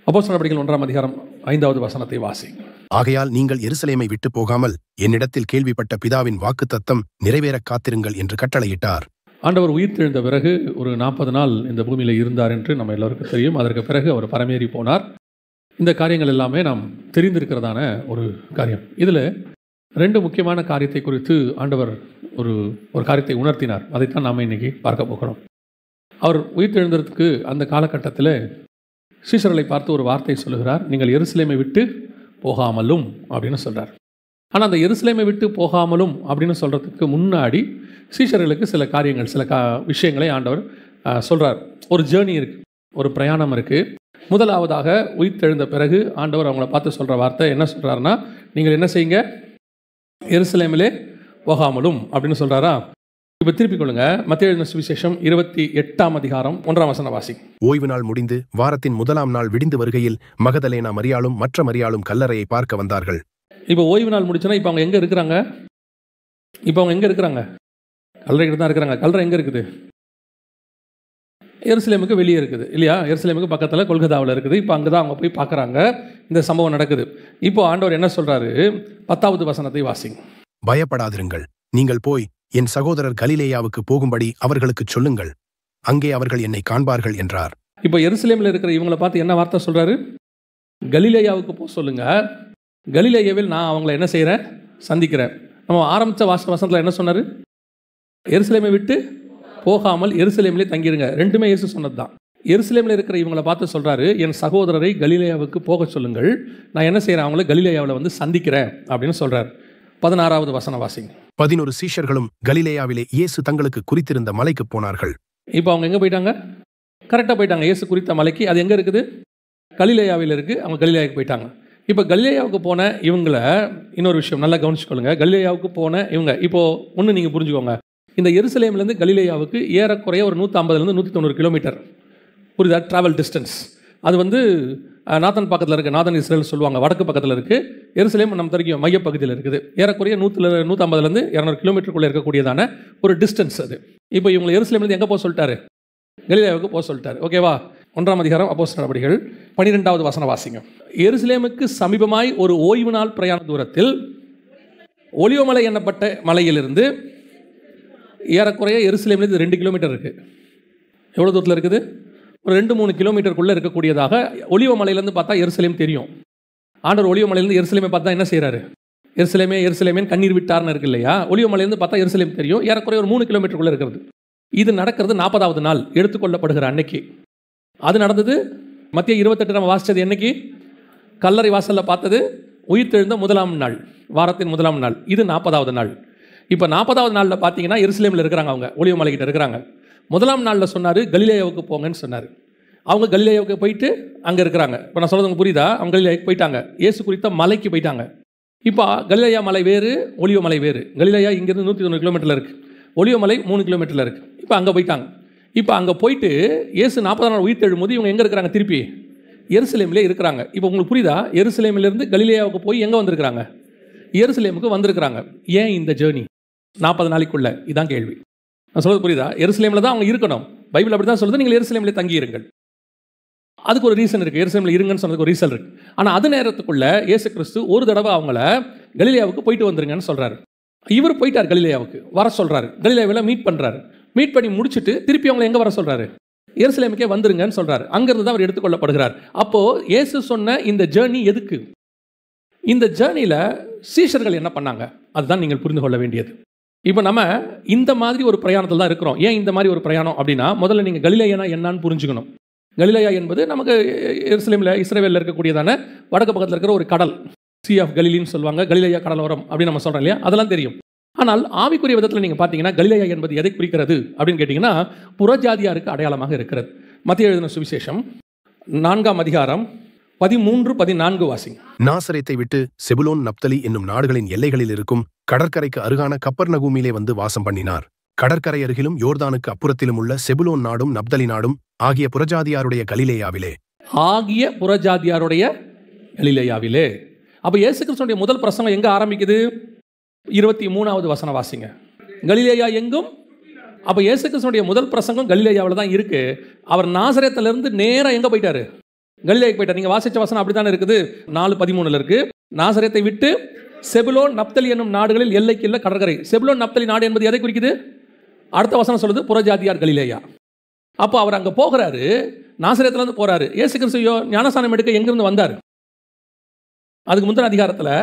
அப்போஸ்தலர் நடபடிகள் 1ஆம் அதிகாரம் 5வது வசனத்தை வாசி. ஆகையால் நீங்கள் எருசலேமை விட்டு போகாமல் என்னிடத்தில் கேள்விப்பட்ட பிதாவின் வாக்குத்தத்தம் நிறைவேற காத்திருங்கள் என்று கட்டளையிட்டார். ஆண்டவர் உயிர்த்தெழுந்த பிறகு ஒரு 40 நாள் இந்த பூமியில் இருந்தார் என்று நம்ம எல்லோருக்கும் தெரியும். அதற்கு பிறகு அவர் பரமேறி போனார். இந்த காரியங்கள் எல்லாமே நாம் தெரிந்திருக்கிறதான ஒரு காரியம். இதில் 2 முக்கியமான காரியத்தை குறித்து ஆண்டவர் ஒரு காரியத்தை உணர்த்தினார். அதைத்தான் நாம் இன்னைக்கு பார்க்க போகிறோம். அவர் உயிர்த்தெழுந்ததுக்கு அந்த காலகட்டத்தில் சீஷர்களை பார்த்து ஒரு வார்த்தை சொல்லுகிறார், நீங்கள் எருசலேமை விட்டு போகாமலும் அப்படின்னு சொல்கிறார். ஆனால் அந்த எருசலேமை விட்டு போகாமலும் அப்படின்னு சொல்கிறதுக்கு முன்னாடி சீஷர்களுக்கு சில காரியங்கள், சில விஷயங்களை ஆண்டவர் சொல்கிறார். ஒரு ஜேர்னி இருக்குது, ஒரு பிரயாணம் இருக்குது. முதலாவதாக உயிர்த்தெழுந்த பிறகு ஆண்டவர் அவங்கள பார்த்து சொல்கிற வார்த்தை என்ன சொல்கிறாருன்னா, நீங்கள் என்ன செய்யுங்க, எருசலேமிலே போகாமலும் அப்படின்னு சொல்கிறாரா. இப்போ திருப்பிக் கொள்ளுங்க. மத்தேயு எழுதின சுவிசேஷம் 28ஆம் அதிகாரம் 1ஆம் வசனம் வாசி. ஓய்வு நாள் முடிந்து வாரத்தின் முதலாம் நாள் விடிந்து வருகையில் மகதலேனா மரியாளும் மற்ற மரியாளும் கல்லறையை பார்க்க வந்தார்கள். இப்போ ஓய்வு நாள் முடிச்சுன்னா இப்போ அவங்க எங்கே இருக்கிறாங்க? கல்லறைக்கிட்ட தான் இருக்கிறாங்க. கல்லறை எங்கே இருக்குது? எருசலேமுக்கு வெளியே இருக்குது இல்லையா? எருசலேமுக்கு பக்கத்தில் கொல்கத்தாவில் இருக்குது. இப்போ அங்கே தான் அவங்க போய் பார்க்குறாங்க. இந்த சம்பவம் நடக்குது. இப்போ ஆண்டவர் என்ன சொல்கிறாரு? 10வது வசனத்தை வாசி. பயப்படாதிருங்கள், நீங்கள் போய் என் சகோதரர் கலிலேயாவுக்கு போகும்படி அவர்களுக்கு சொல்லுங்கள், அங்கே அவர்கள் என்னை காண்பார்கள் என்றார். இப்போ எருசலேமில் இருக்கிற இவங்களை பார்த்து என்ன வார்த்தை சொல்கிறாரு? கலிலேயாவுக்கு போக சொல்லுங்க, கலிலேயாவில் நான் அவங்கள என்ன செய்கிறேன், சந்திக்கிறேன். நம்ம ஆரம்பித்த வசனத்தில் என்ன சொன்னார்? எருசலேமை விட்டு போகாமல் எருசலேமிலே தங்கிடுங்க. 2மே இயேசு சொன்னது தான். எருசலேமில் இருக்கிற இவங்களை பார்த்து சொல்கிறாரு, என் சகோதரரை கலிலேயாவுக்கு போக சொல்லுங்கள், நான் என்ன செய்கிறேன், அவங்கள கலிலேயாவில் வந்து சந்திக்கிறேன் அப்படின்னு சொல்கிறார். 16வது வசனம் வாசிங்க. 11 சீஷர்களும் கலிலேயாவிலே இயேசு தங்களுக்கு குறித்திருந்த மலைக்கு போனார்கள். இப்போ அவங்க எங்கே போயிட்டாங்க? கரெக்டாக போயிட்டாங்க. இயேசு குறித்த மலைக்கு. அது எங்கே இருக்குது? கலிலேயாவில் இருக்குது. அவங்க கலிலேயாவுக்கு போயிட்டாங்க. இப்போ கலிலேயாவுக்கு போன இவங்களை இன்னொரு விஷயம் நல்லா கவனிச்சுக்கொள்ளுங்க. கலிலேயாவுக்கு போன இவங்க இப்போது ஒன்று நீங்கள் புரிஞ்சுக்கோங்க. இந்த எருசலேம்லேருந்து கலிலேயாவுக்கு ஏறக்குறைய ஒரு 150லேருந்து 190 கிலோமீட்டர் புரியுதா ட்ராவல் டிஸ்டன்ஸ். அது வந்து நாதன் பக்கத்தில் இருக்குது, நாதன் இஸ்ரேல் சொல்லுவாங்க, வடக்கு பக்கத்தில் இருக்குது. எருசலேம் நம்ம தெரியும் மையப்பகுதியில் இருக்குது. ஏறக்குறைய 150லேருந்து 200 கிலோமீட்டருக்குள்ளே இருக்கக்கூடியதான ஒரு டிஸ்டன்ஸ் அது. இப்போ இவங்களை எருசலேம்லேருந்து எங்கே போக சொல்லிட்டாரு? கலிலேயாவுக்கு போக சொல்லிட்டாரு. ஓகேவா? 1ஆம் அதிகாரம் அப்போஸ்தலர் நடபடிகள் 12வது வசனம் வாசிங்க. எருசலேமுக்கு சமீபமாய் ஒரு ஓய்வு நாள் பிரயாண தூரத்தில் ஒலிவமலை எண்ணப்பட்ட மலையிலிருந்து ஏறக்குறைய எருசலேம்லேருந்து 2 கிலோமீட்டர் இருக்குது. எவ்வளோ தூரத்தில் இருக்குது? ஒரு 2-3 கிலோமீட்டருக்குள்ளே இருக்கக்கூடியதாக. ஒலிவமலையிலேருந்து பார்த்தா எருசலேம் தெரியும். ஆண்டவர் ஒலிவமலையிலேருந்து எருசலேமை பார்த்தா என்ன செய்கிறாரு? எருசலேமேன்னு கண்ணீர் விட்டார்னு இருக்கு இல்லையா? ஒலிவமலையிலேருந்து பார்த்தா எருசலேம் தெரியும். ஏறக்குறைய ஒரு 3 கிலோமீட்டருக்குள்ளே இருக்கிறது. இது நடக்கிறது 40வது நாள் எடுத்துக்கொள்ளப்படுகிற அன்னைக்கு. அது நடந்தது மத்திய 28 நம்ம வாசித்தது என்னைக்கு? கல்லறை வாசலில் பார்த்தது உயிர்த்தெழுந்த முதலாம் நாள், வாரத்தின் முதலாம் நாள். இது 40வது நாள். இப்போ 40வது நாளில் பார்த்தீங்கன்னா எருசலேமில் இருக்கிறாங்க, அவங்க ஒலிவமலைக்கிட்ட இருக்கிறாங்க. முதலாம் நாளில் சொன்னார் கலிலேயாவுக்கு போங்கன்னு சொன்னார். அவங்க கலிலேயாவுக்கு போயிட்டு அங்கே இருக்கிறாங்க. இப்போ நான் சொல்கிறது புரியுதா? அவங்க கலிலேயாவுக்கு போயிட்டாங்க. இயேசு குறித்த மலைக்கு போயிட்டாங்க. இப்போ கலிலேயா மலை வேறு, ஒலிவ மலை வேறு. கலிலேயா இங்கேருந்து 190 கிலோமீட்டரில் இருக்குது, ஒலிவ மலை 3 கிலோமீட்டரில் இருக்குது. இப்போ அங்கே போயிட்டாங்க. இப்போ அங்கே போயிட்டு இயேசு 40 நாள் உயிர்த்தெழும்போது இவங்க எங்கே இருக்கிறாங்க? திருப்பி எருசலேமிலே இருக்கிறாங்க. இப்போ உங்களுக்கு புரியுதா? எருசலேமிலிருந்து கலிலேயாவுக்கு போய் எங்கே வந்திருக்கிறாங்க? எருசலேமுக்கு வந்திருக்கிறாங்க. ஏன் இந்த ஜேர்னி 40 நாளைக்குள்ள? இதான் கேள்வி. நான் சொல்கிறது புரியுதா? எருசலேமில் தான் அவங்க இருக்கணும். பைபிள் அப்படி தான் சொல்லுது, நீங்கள் எருசலேமிலே தங்கியிருங்கள். அதுக்கு ஒரு ரீசன் இருக்குது. எருசலேமில் இருங்கன்னு சொன்னதுக்கு ஒரு ரீசன் இருக்குது. ஆனால் அது நேரத்துக்குள்ள இயேசு கிறிஸ்து ஒரு தடவை அவங்கள கலிலேயாவுக்கு போயிட்டு வந்துருங்கன்னு சொல்கிறாரு. இவர் போயிட்டார் கலிலேயாவுக்கு, வர சொல்கிறாரு. கலிலேயாவில் மீட் பண்ணுறாரு. மீட் பண்ணி முடிச்சுட்டு திருப்பி அவங்களை எங்கே வர சொல்கிறாரு? எருசலேமுக்கே வந்துருங்கன்னு சொல்கிறாரு. அங்கேருந்து தான் அவர் எடுத்துக்கொள்ளப்படுகிறார். அப்போது இயேசு சொன்ன இந்த ஜேர்னி எதுக்கு? இந்த ஜேர்னியில் சீஷர்கள் என்ன பண்ணாங்க? அதுதான் நீங்கள் புரிந்து கொள்ள வேண்டியது. இப்போ நம்ம இந்த மாதிரி ஒரு பிரயாணத்தில் தான் இருக்கிறோம். ஏன் இந்த மாதிரி ஒரு பிரயாணம் அப்படின்னா, முதல்ல நீங்கள் கலிலேயானா என்னன்னு புரிஞ்சுக்கணும். கலிலேயா என்பது நமக்கு எருசலேமில் இஸ்ரவேலில் இருக்கக்கூடியதான வடக்கு பக்கத்தில் இருக்கிற ஒரு கடல், சி ஆஃப் கலிலின்னு சொல்லுவாங்க, கலிலேயா கடலோரம் அப்படின்னு நம்ம சொல்கிறோம் இல்லையா? அதெல்லாம் தெரியும். ஆனால் ஆவிக்குரிய விதத்தில் நீங்கள் பார்த்தீங்கன்னா கலிலேயா என்பது எதை குறிக்கிறது அப்படின்னு கேட்டிங்கன்னா, புறஜாதியாருக்கு அடையாளமாக இருக்கிறது. மத்தேயு எழுதின சுவிசேஷம் 4ஆம் அதிகாரம் 13-14 வாசிங்க. நாசரேத்தை விட்டு செபுலோன் நப்தலி என்னும் நாடுகளின் எல்லைகளில் இருக்கும் கடற்கரைக்கு அருகான கப்பர்நகூமிலே வந்து வாசம் பண்ணினார். கடற்கரை அருகிலும் யோர்தானுக்கு அப்புறத்திலும் உள்ள செபுலோன் நாடும் நப்தலி நாடும் ஆகிய புறஜாதியாருடைய கலிலேயாவிலே. அப்ப இயேசு கிறிஸ்துவின் முதல் பிரசங்கம் எங்க ஆரம்பிக்குது? 23வது வசனம் வாசிங்க. கலிலேயா எங்கும். அப்ப இயேசு கிறிஸ்துவின் முதல் பிரசங்கம் கலிலேயாவில் தான் இருக்கு. அவர் நாசரேத்திலிருந்து நேரா எங்க போயிட்டாரு? கலிலேயாவுக்கு போயிட்டார். நீங்கள் வாசிச்ச வசனம் அப்படி தானே இருக்குது. 4:13 இருக்கு. நாசரேத்தை விட்டு செபுலோன் நப்தலி என்னும் நாடுகளில் எல்லைக்குள்ள கடற்கரை. செபுலோன் நப்தலி நாடு என்பது எதை குறிக்குது? அடுத்த வசனம் சொல்லுது புறஜாதியார் கலிலேயா. அப்போ அவர் அங்கே போகிறாரு, நாசரேத்துலேருந்து போகிறாரு. இயேசு கிறிஸ்து ஞானஸ்நானம் எடுக்க எங்கேருந்து வந்தார்? அதுக்கு முந்தின அதிகாரத்தில்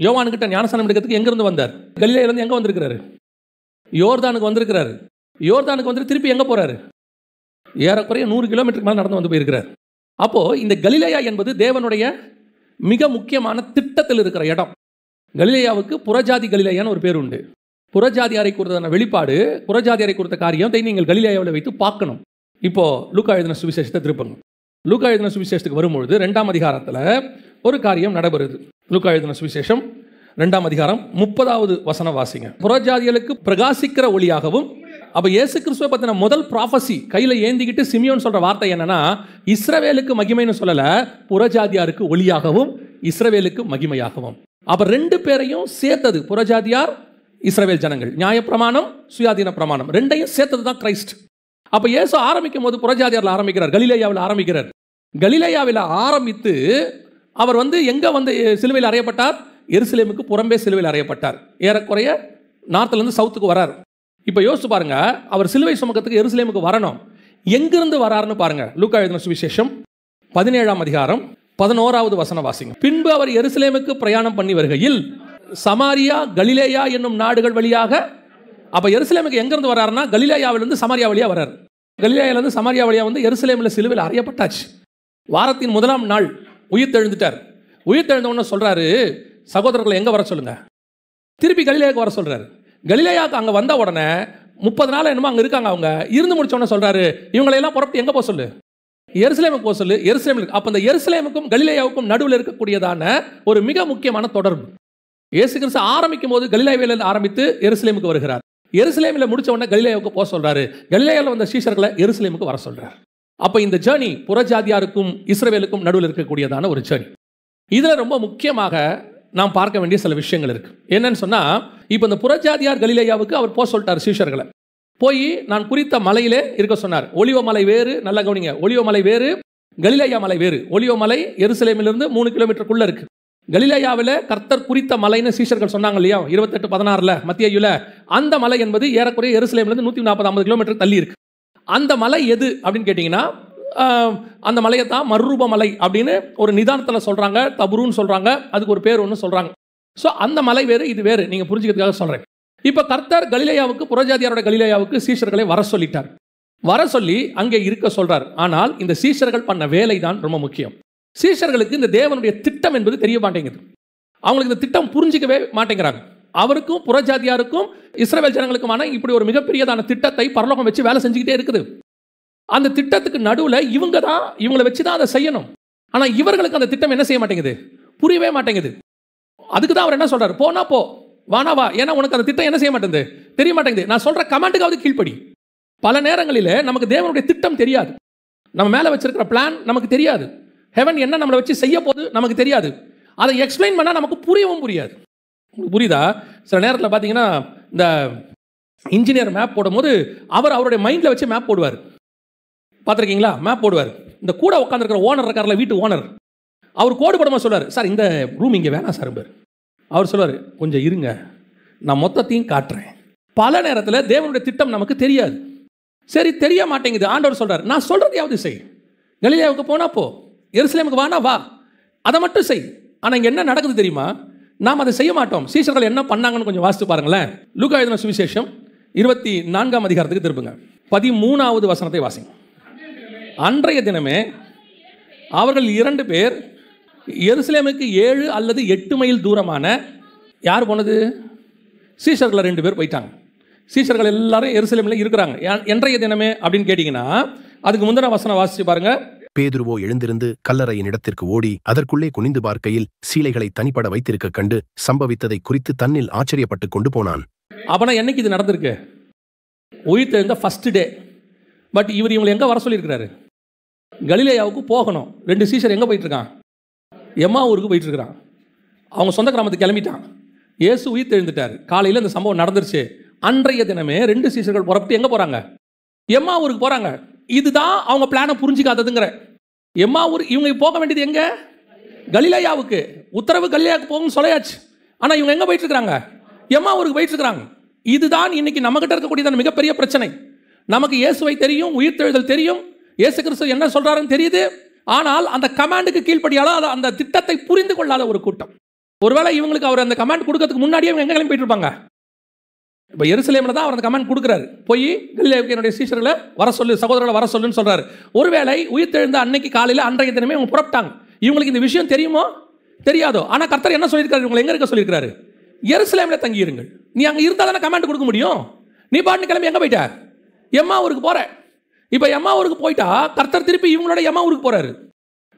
யோவானுக்கிட்ட ஞானஸ்நானம் எடுக்கிறதுக்கு எங்கேருந்து வந்தார்? கலிலேயிலேருந்து எங்கே வந்திருக்கிறாரு? யோர்தானுக்கு வந்திருக்கிறாரு. யோர்தானுக்கு வந்து திருப்பி எங்கே போகிறாரு? ஏறக்குறைய 100 கிலோமீட்டருக்கு மேலே நடந்து வந்து போயிருக்கிறார். அப்போது இந்த கலிலேயா என்பது தேவனுடைய மிக முக்கியமான திட்டத்தில் இருக்கிற இடம். கலிலேயாவுக்கு புறஜாதி கலிலேயான்னு ஒரு பேர் உண்டு. புறஜாதியாரை குறித்ததான வெளிப்பாடு, புறஜாதியாரை குறித்த காரியத்தை நீங்கள் கலிலேயாவில் வைத்து பார்க்கணும். இப்போது லூக்கா எழுதின சுவிசேஷத்தை திருப்புங்க. லூக்கா எழுதின சுவிசேஷத்துக்கு வரும்பொழுது 2ஆம் அதிகாரத்தில் ஒரு காரியம் நடைபெறுது. லூக்கா எழுதின சுவிசேஷம் 2ஆம் அதிகாரம் 30வது வசனம் வாசிங்க. புறஜாதிகளுக்கு பிரகாசிக்கிற ஒளியாகவும். அப்போ இயேசு கிறிஸ்துவை பற்றின முதல் ப்ராஃபஸி கையில் ஏந்திக்கிட்டு சிமியோன் சொல்கிற வார்த்தை என்னன்னா, இஸ்ரவேலுக்கு மகிமைன்னு சொல்லலை, புறஜாதியாருக்கு ஒளியாகவும் இஸ்ரவேலுக்கு மகிமையாகவும். அப்போ 2 பேரையும் சேர்த்தது புறஜாதியார், இஸ்ரவேல் ஜனங்கள். நியாயப்பிரமாணம், சுயாதீன பிரமாணம், 2ஐயும் சேர்த்தது தான் கிரைஸ்ட். அப்போ இயேசு ஆரம்பிக்கும் போது புறஜாதியாரில் ஆரம்பிக்கிறார், கலிலேயாவில் ஆரம்பிக்கிறார். கலிலேயாவில் ஆரம்பித்து அவர் எங்கே சிலுவையில் அறையப்பட்டார்? எருசலேமுக்கு புறம்பே சிலுவையில் அறையப்பட்டார். ஏறக்குறைய நார்த்லேருந்து சவுத்துக்கு வரார். இப்போ யோசிச்சு பாருங்க, அவர் சிலுவை சுமக்கத்துக்கு எருசலேமுக்கு வரணும். எங்கிருந்து வராருன்னு பாருங்க. லூக்கா எழுதின சுவிசேஷம் 17ஆம் அதிகாரம் 11வது வசனம் வாசிங்க. பின்பு அவர் எருசலேமுக்கு பிரயாணம் பண்ணி வருகையில் சமாரியா, கலிலேயா என்னும் நாடுகள் வழியாக. அப்போ எருசலேமுக்கு எங்கிருந்து வராருன்னா கலிலேயாவிலிருந்து சமாரியா வழியா வராரு. கலிலேயாவிலிருந்து சமாரியா வழியா எருசலேமில் சிலுவையில் அறையப்பட்டாச்சு. வாரத்தின் 1ஆம் நாள் உயிர் தெழுந்துட்டார். உயிர் தெழுந்தவொன்னு சொல்றாரு, சகோதரர்களை எங்கே வர சொல்லுங்க, திருப்பி கலிலேயாவுக்கு வர சொல்றாரு. கலிலேயாவுக்கு அங்கே வந்த உடனே 30 நாள் என்னமோ அங்கே இருக்காங்க. அவங்க இருந்து முடிச்சோன்னு சொல்றாரு, இவங்களையெல்லாம் புறப்பட்டு எங்கே போக சொல்லு? எருசலேமுக்கு போக சொல்லு. எருசலேமுக்கு. அப்போ இந்த எருசலேமுக்கும் கலிலேயாவுக்கும் நடுவில் இருக்கக்கூடியதான ஒரு மிக முக்கியமான தொடர்பு. இயேசு கிறிஸ்து ஆரம்பிக்கும் போது கலிலேயாவில் ஆரம்பித்து எருசலேமுக்கு வருகிறார். எருசலேமில் முடிச்ச உடனே கலிலேயாவுக்கு போக சொல்றாரு. கலிலேயாவில் வந்த சீஷர்களை எருசலேமுக்கு வர சொல்றார். அப்போ இந்த ஜேர்னி புறஜாதியாருக்கும் இஸ்ரவேலுக்கும் நடுவில் இருக்கக்கூடியதான ஒரு ஜேர்னி. இதில் ரொம்ப முக்கியமாக நாம் பார்க்க வேண்டிய சில விஷயங்கள் இருக்கு. என்னன்னு சொன்னால், இப்போ இந்த புறஜாதியார் கலிலேயாவுக்கு அவர் போக சொல்லிட்டார் சீஷர்களை. போய் நான் குறித்த மலையிலே இருக்க சொன்னார். ஒலிவ மலை வேறு, நல்லா கவனிங்க, ஒலிவ மலை வேறு, கலிலேயா மலை வேறு. ஒலிவ மலை எருசலேமிலிருந்து 3 கிலோமீட்டருக்குள்ள இருக்கு. கலிலேயாவில் கர்த்தர் குறித்த மலைன்னு சீஷர்கள் சொன்னாங்க இல்லையா, 28:16 மத்தியில. அந்த மலை என்பது ஏறக்குறைய எருசலேமிலிருந்து 140-150 கிலோமீட்டர் தள்ளி இருக்கு. அந்த மலை எது அப்படின்னு கேட்டிங்கன்னா, அந்த மலையை தான் மறுரூப மலை அப்படின்னு ஒரு நிதானத்தில் சொல்கிறாங்க. தபுருன்னு சொல்கிறாங்க, அதுக்கு ஒரு பேர் ஒன்று சொல்கிறாங்க. ஸோ அந்த மலை வேறு, இது வேறு, நீங்கள் புரிஞ்சுக்கிறதுக்காக சொல்கிறேன். இப்போ கர்த்தர் கலிலேயாவுக்கு, புறஜாதியாரோட கலிலேயாவுக்கு சீஷர்களை வர சொல்லிட்டார். வர சொல்லி அங்கே இருக்க சொல்கிறார். ஆனால் இந்த சீஷர்கள் பண்ண வேலை தான் ரொம்ப முக்கியம். சீஷர்களுக்கு இந்த தேவனுடைய திட்டம் என்பது தெரிய மாட்டேங்குது. அவங்களுக்கு இந்த திட்டம் புரிஞ்சிக்கவே மாட்டேங்கிறாங்க. அவருக்கும் புறஜாதியாருக்கும் இஸ்ரவேல் ஜனங்களுக்குமான இப்படி ஒரு மிகப்பெரியதான திட்டத்தை பரலோகம் வச்சு வேலை செஞ்சுக்கிட்டே இருக்குது. அந்த திட்டத்துக்கு நடுவில் இவங்களை வச்சு தான் அதை செய்யணும். ஆனால் இவர்களுக்கு அந்த திட்டம் என்ன செய்ய மாட்டேங்குது, புரியவே மாட்டேங்குது. அதுக்கு தான் அவர் என்ன சொல்றாரு, போனா போ, வானா வா, ஏன்னா உனக்கு அந்த திட்டம் என்ன செய்ய மாட்டேங்குது, தெரிய மாட்டேங்குது. நான் சொல்ற கமெண்ட்டுக்காவது கீழ்ப்படி. பல நேரங்களில் நமக்கு தேவனுடைய திட்டம் தெரியாது, நம்ம மேலே வச்சிருக்கிற பிளான் நமக்கு தெரியாது, ஹெவன் என்ன நம்மளை வச்சு செய்ய போது நமக்கு தெரியாது. அதை எக்ஸ்பிளைன் பண்ணால் நமக்கு புரியவும் புரியாது. உங்களுக்கு புரியுதா? சில நேரத்தில் பார்த்தீங்கன்னா, இந்த இன்ஜினியர் மேப் போடும்போது அவர் அவருடைய மைண்டில் வச்சு மேப் போடுவார். பார்த்துருக்கீங்களா? மேப் போடுவார். இந்த கூட உட்காந்துருக்கிற ஓனர் இருக்கார்ல, வீட்டு ஓனர், அவர் கோடு போடும்போது சொல்வார், சார் இந்த ரூம் இங்கே வேணாம் சார். அவர் சொல்வார், கொஞ்சம் இருங்க, நான் மொத்தத்தையும் காட்டுறேன். பல நேரத்தில் தேவனுடைய திட்டம் நமக்கு தெரியாது. சரி, தெரிய மாட்டேங்குது. ஆண்டவர் சொல்கிறார், நான் சொல்கிறதையாவது செய். கலிலேயாவுக்கு போனால் போ, எருசலேமுக்கு வானா வா, அதை மட்டும் செய். ஆனால் இங்கே என்ன நடக்குது தெரியுமா? நாம் அதை செய்ய மாட்டோம். சீஷர்கள் என்ன பண்ணாங்கன்னு கொஞ்சம் வாசித்து பாருங்களேன். லூக்கா எழுதின சுவிசேஷம் 24ஆம் அதிகாரத்துக்கு திருப்புங்க. 13வது வசனத்தை வாசிங்க. அன்றைய தினமே அவர்கள் 2 பேர் எருசலேமுக்கு 7 அல்லது 8 மைல் தூரமான, யார் போனது? சீஷர்கள் 2 பேர் போயிட்டாங்க. சீஷர்கள் எல்லாரும் எருசலேமில் இருக்கிறாங்க. இன்றைய தினமே அப்படின்னு கேட்டிங்கன்னா, அதுக்கு முந்தின வசனம் வாசிச்சு பாருங்க. பேதுருவோ எழுந்திருந்து கல்லறையின் இடத்திற்கு ஓடி அதற்குள்ளே குனிந்து பார்க்கையில் சீலைகளை தனிப்பட வைத்திருக்க கண்டு சம்பவித்ததை குறித்து தன்னில் ஆச்சரியப்பட்டு கொண்டு போனான். அப்பனா என்னைக்கு இது நடந்திருக்கு? உயிர் தெழுந்த ஃபர்ஸ்ட் டே. பட் இவங்களை எங்கே வர சொல்லியிருக்கிறாரு? கலிலேயாவுக்கு போகணும். 2 சீஷர் எங்கே போயிட்டு இருக்கான்? எம்மா ஊருக்கு போயிட்டு இருக்கிறான். அவங்க சொந்த கிராமத்துக்கு கிளம்பிட்டான். இயேசு உயிர் தெழுந்துட்டார். காலையில் இந்த சம்பவம் நடந்துருச்சு. அன்றைய தினமே 2 சீஷர்கள் புறப்பட்டு எங்கே போகிறாங்க? எம்மா ஊருக்கு போகிறாங்க. இதுதான் அவங்க பிளானை புரிஞ்சிக்காததுங்கிற. எம்மாவூர் இவங்க போக வேண்டியது எங்க? கலிலேயாவுக்கு. உத்தரவு கலிலேயாவுக்கு போகும் சொல்லியாச்சு. ஆனால் இவங்க எங்கே போயிட்டு இருக்காங்க? எம்மாவூருக்கு போயிட்டு இருக்காங்க. இதுதான் இன்னைக்கு நம்மகிட்ட இருக்கக்கூடிய மிகப்பெரிய பிரச்சனை. நமக்கு இயேசுவை தெரியும், உயிர்த்தெழுதல் தெரியும், இயேசு கிறிஸ்து என்ன சொல்றாருன்னு தெரியுது. ஆனால் அந்த கமாண்டுக்கு கீழ்ப்படியாத, அந்த திட்டத்தை புரிந்து கொள்ளாத ஒரு கூட்டம். ஒருவேளை இவங்களுக்கு அவர் அந்த கமாண்ட் கொடுக்கறதுக்கு முன்னாடியே இவங்க எங்கே கிளம்பி போயிட்டு இருப்பாங்க? இப்போ எருசலேமில் தான் அவர் அந்த கமாண்ட் கொடுக்குறாரு. போய் கலிலேயாவுக்கு என்னுடைய சீஷர்களை வர சொல்லு, சகோதரர்களை வர சொல்லுன்னு சொல்றாரு. ஒருவேளை உயிர்த்தெழுந்த அன்னைக்கு காலையில் அன்றைய தினமே இவங்க புறப்பட்டாங்க. இவங்களுக்கு இந்த விஷயம் தெரியுமோ தெரியாதோ, ஆனால் கர்த்தர் என்ன சொல்லியிருக்காரு? இவங்களை எங்கே இருக்க சொல்லியிருக்காரு? எருசலேமில் தங்கியிருங்கள். நீ அங்கே இருந்தால் தானே கமாண்ட் கொடுக்க முடியும். நீ பாட்டு கிளம்பி எங்கே போயிட்ட? எம்மாவூருக்கு போற. இப்போ எம்மாவூருக்கு போயிட்டா கர்த்தர் திருப்பி இவங்களோட எம்மாவூருக்கு போறாரு.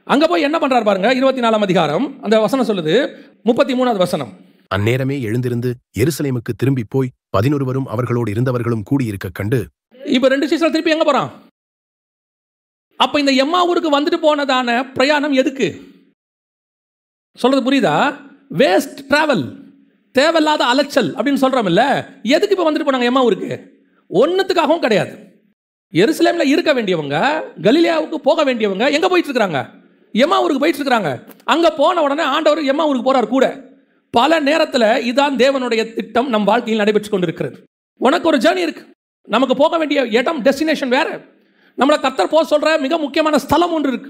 அங்கே போய் என்ன பண்றாரு பாருங்க. 24ஆம் அதிகாரம் அந்த வசனம் சொல்லுது, 33வது வசனம். அந்நேரமே எழுந்திருந்து எருசலேமுக்கு திரும்பி போய் 11 அவர்களோடு இருந்தவர்களும் கூடியிருக்க கண்டு. இப்போ 2 சீசர்கள் திருப்பி எங்க போறான்? அப்ப இந்த எம்மாவூருக்கு வந்துட்டு போனதான பிரயாணம் எதுக்கு? சொல்றது புரியுதா? வேஸ்ட் டிராவல், தேவையில்லாத அலைச்சல் அப்படின்னு சொல்றோம் இல்ல. எதுக்கு இப்ப வந்துட்டு போனாங்க எம்மாவூருக்கு? ஒன்னுத்துக்காகவும் கிடையாது. எருசலேம்ல இருக்க வேண்டியவங்க, கலிலேயாவுக்கு போக வேண்டியவங்க எங்க போயிட்டு இருக்காங்க? எம்மாவூருக்கு போயிட்டு இருக்காங்க. அங்க போன உடனே ஆண்டவர் எம்மாவூருக்கு போறார் கூட. பல நேரத்தில் இதான் தேவனுடைய திட்டம் நம் வாழ்க்கையில் நடைபெற்று கொண்டிருக்கிறது. உனக்கு ஒரு ஜேர்னி இருக்கு, நமக்கு போக வேண்டிய இடம், டெஸ்டினேஷன் வேற. நம்மளை கர்த்தர் போக சொல்ற மிக முக்கியமான ஸ்தலம் ஒன்று இருக்கு.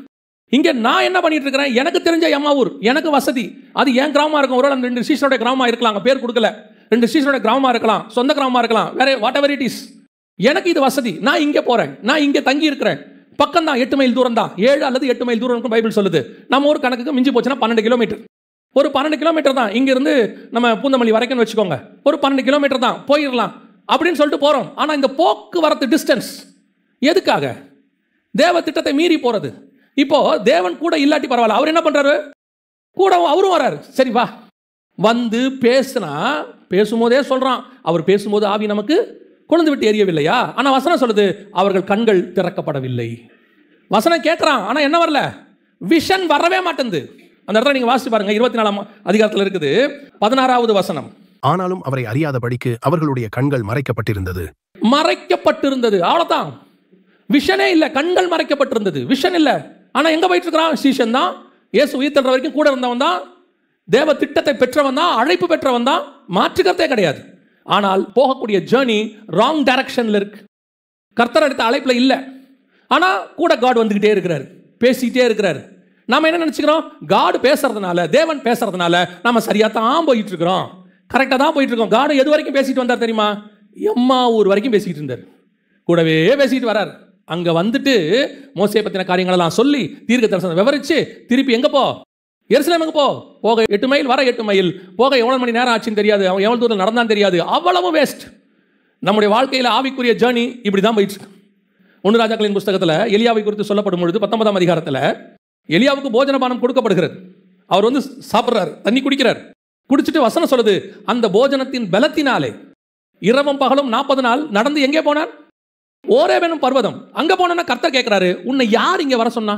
இங்கே நான் என்ன பண்ணிட்டு இருக்கிறேன்? எனக்கு தெரிஞ்ச எம்மாவூர், எனக்கு வசதி, அது என் கிராமமா இருக்கும். ஒரு 2 சீசனுடைய கிராமமா இருக்கலாம், பேர் கொடுக்கல. 2 சீசனுடைய கிராமமா இருக்கலாம், சொந்த கிராமமா இருக்கலாம், வேற வாட் எவர் இட் இஸ். எனக்கு இது வசதி, நான் இங்கே போறேன், நான் இங்கே தங்கி இருக்கிறேன். பக்கம் தான், 8 மைல் தூரம் தான், 7 அல்லது 8 மைல் தூரம் பைபிள் சொல்லுது. நம்ம ஒரு கணக்குக்கு மிஞ்சி போச்சுன்னா 12 கிலோமீட்டர். ஒரு 12 கிலோமீட்டர் தான் இங்கிருந்து நம்ம பூந்தமல்லி வரைக்கும் வச்சுக்கோங்க. ஒரு 12 கிலோமீட்டர் தான், போயிடலாம் அப்படின்னு சொல்லிட்டு போறோம். ஆனால் இந்த போக்குவரத்து டிஸ்டன்ஸ் எதுக்காக? தேவ திட்டத்தை மீறி போறது. இப்போ தேவன் கூட இல்லாட்டி பரவாயில்ல, அவர் என்ன பண்றாரு? கூட அவரும் வராரு. சரி வா, வந்து பேசுனா, பேசும்போதே சொல்றான், அவர் பேசும்போது ஆவி நமக்கு கொழுந்து விட்டு எரியவில்லையா? ஆனா வசனம் சொல்லுது, அவர்கள் கண்கள் திறக்கப்படவில்லை. வசனம் கேட்கறான், ஆனா என்ன வரல? விஷன் வரவே மாட்டேங்குது. அந்த இடத்துல நீங்க வாசிச்சு பாருங்க, 24ஆம் அதிகாரத்தில் இருக்குது, 16வது வசனம். ஆனாலும் அவரை அறியாதபடிக்கு அவர்களுடைய கண்கள் மறைக்கப்பட்டிருந்தது. மறைக்கப்பட்டிருந்தது, அவ்வளவுதான். விஷனே இல்ல, கண்கள் மறைக்கப்பட்டிருந்தது, விஷன் இல்ல. ஆனா எங்க போயிட்டு இருக்கிறான்? சீஷன் தான், இயேசு உயிர்த்தெழுற வரைக்கும் கூட இருந்தவன் தான், தேவ திட்டத்தை பெற்றவன் தான், அழைப்பு பெற்றவன் தான், மாற்றுக்கிறதே கிடையாது. ஆனால் போகக்கூடிய ஜேர்னி ராங் டைரக்ஷன்ல இருக்கு. கர்த்தர் எடுத்த அழைப்புல இல்ல. ஆனா கூட காட் வந்துகிட்டே இருக்கிறாரு, பேசிக்கிட்டே இருக்கிறாரு. நாம என்ன நினைச்சுக்கிறோம்? காட் பேசுறதுனால, தேவன் பேசுறதுனால நாம சரியா தான் போயிட்டு இருக்கிறோம், கரெக்டா தான் போயிட்டு இருக்கோம். காட் எது வரைக்கும் பேசிட்டு வந்தார் தெரியுமா? எம்மாவூர் வரைக்கும் பேசிட்டு இருந்தார், கூடவே பேசிட்டு வரார். அங்க வந்துட்டு மோசே பத்தின காரியங்கள் எல்லாம் சொல்லி தீர்க்க தரிசனம் விவரிச்சு திருப்பி எங்க போ? எருசலேமுக்கு போ. போக 8 மைல், வர 8 மைல், போக எவ்வளவு மணி நேரம் ஆச்சுன்னு தெரியாது, அவன் எவ்வளவு தூரம் நடந்தான் தெரியாது. அவ்வளவு வேஸ்ட். நம்முடைய வாழ்க்கையில் ஆவிக்குரிய ஜேர்னி இப்படிதான் போயிட்டு இருக்கு. 1 ராஜாக்களின் புஸ்தகத்தில் எலியாவை குறித்து சொல்லப்படும் பொழுது 19ஆம் அதிகாரத்தில் எலியாவுக்கு போஜன பானம் கொடுக்கப்படுகிறது. அவர் வந்து சாப்பிட்றாரு, தண்ணி குடிக்கிறார். குடிச்சிட்டு வசனம் சொல்லுது, அந்த போஜனத்தின் பலத்தினாலே இரவும் பகலும் 40 நாள் நடந்து எங்கே போனார்? ஓரேபெனும் பர்வதம். அங்க போனா கர்த்தர் கேட்கிறாரு, உன்னை யார் இங்க வர சொன்னா?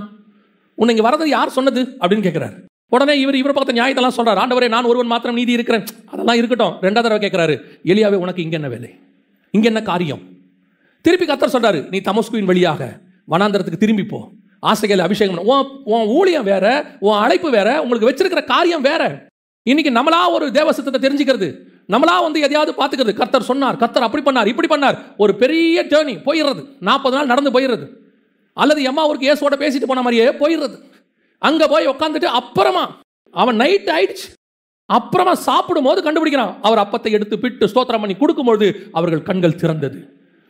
உன்னை இங்க வரது யார் சொன்னது அப்படின்னு கேட்கிறாரு. உடனே இவர் பக்கத்து நியாயத்தெல்லாம் சொல்றாரு, ஆண்டவரே நான் ஒருவன் மாத்திரம் நீதி இருக்கிறேன். அதெல்லாம் இருக்கட்டும். 2வது தடவை கேட்கிறாரு, எலியாவே உனக்கு இங்க என்ன வேலை, இங்க என்ன காரியம்? திருப்பி கர்த்தர் சொல்றாரு, நீ தமஸ்குவின் வழியாக வனாந்தரத்துக்கு திரும்பி போ, ஆசைகள் அபிஷேகம். உன் ஊழியம் வேற, உன் அழைப்பு வேற, உங்களுக்கு வச்சிருக்கிற காரியம் வேற. இன்னைக்கு நம்மளா ஒரு தேவ சித்தத்தை தெரிஞ்சுக்கிறது, நம்மளா வந்து எதையாவது பார்த்துக்கிறது. கர்த்தர் சொன்னார், கர்த்தர் அப்படி பண்ணார், இப்படி பண்ணார், ஒரு பெரிய ஜேர்னி போயிடுறது, 40 நாள் நடந்து போயிடுறது. அல்லது எம்மாவூருக்கு இயேசுவோட பேசிட்டு போன மாதிரியே போயிடுறது. அங்க போய் உட்காந்துட்டு அப்புறமா அவன் நைட் ஆயிடுச்சு, அப்புறமா சாப்பிடும் போது கண்டுபிடிக்கிறான், அவர் அப்பத்தை எடுத்து பிட்டு ஸ்தோத்திரம் பண்ணி கொடுக்கும்பொழுது அவர்கள் கண்கள் திறந்தது.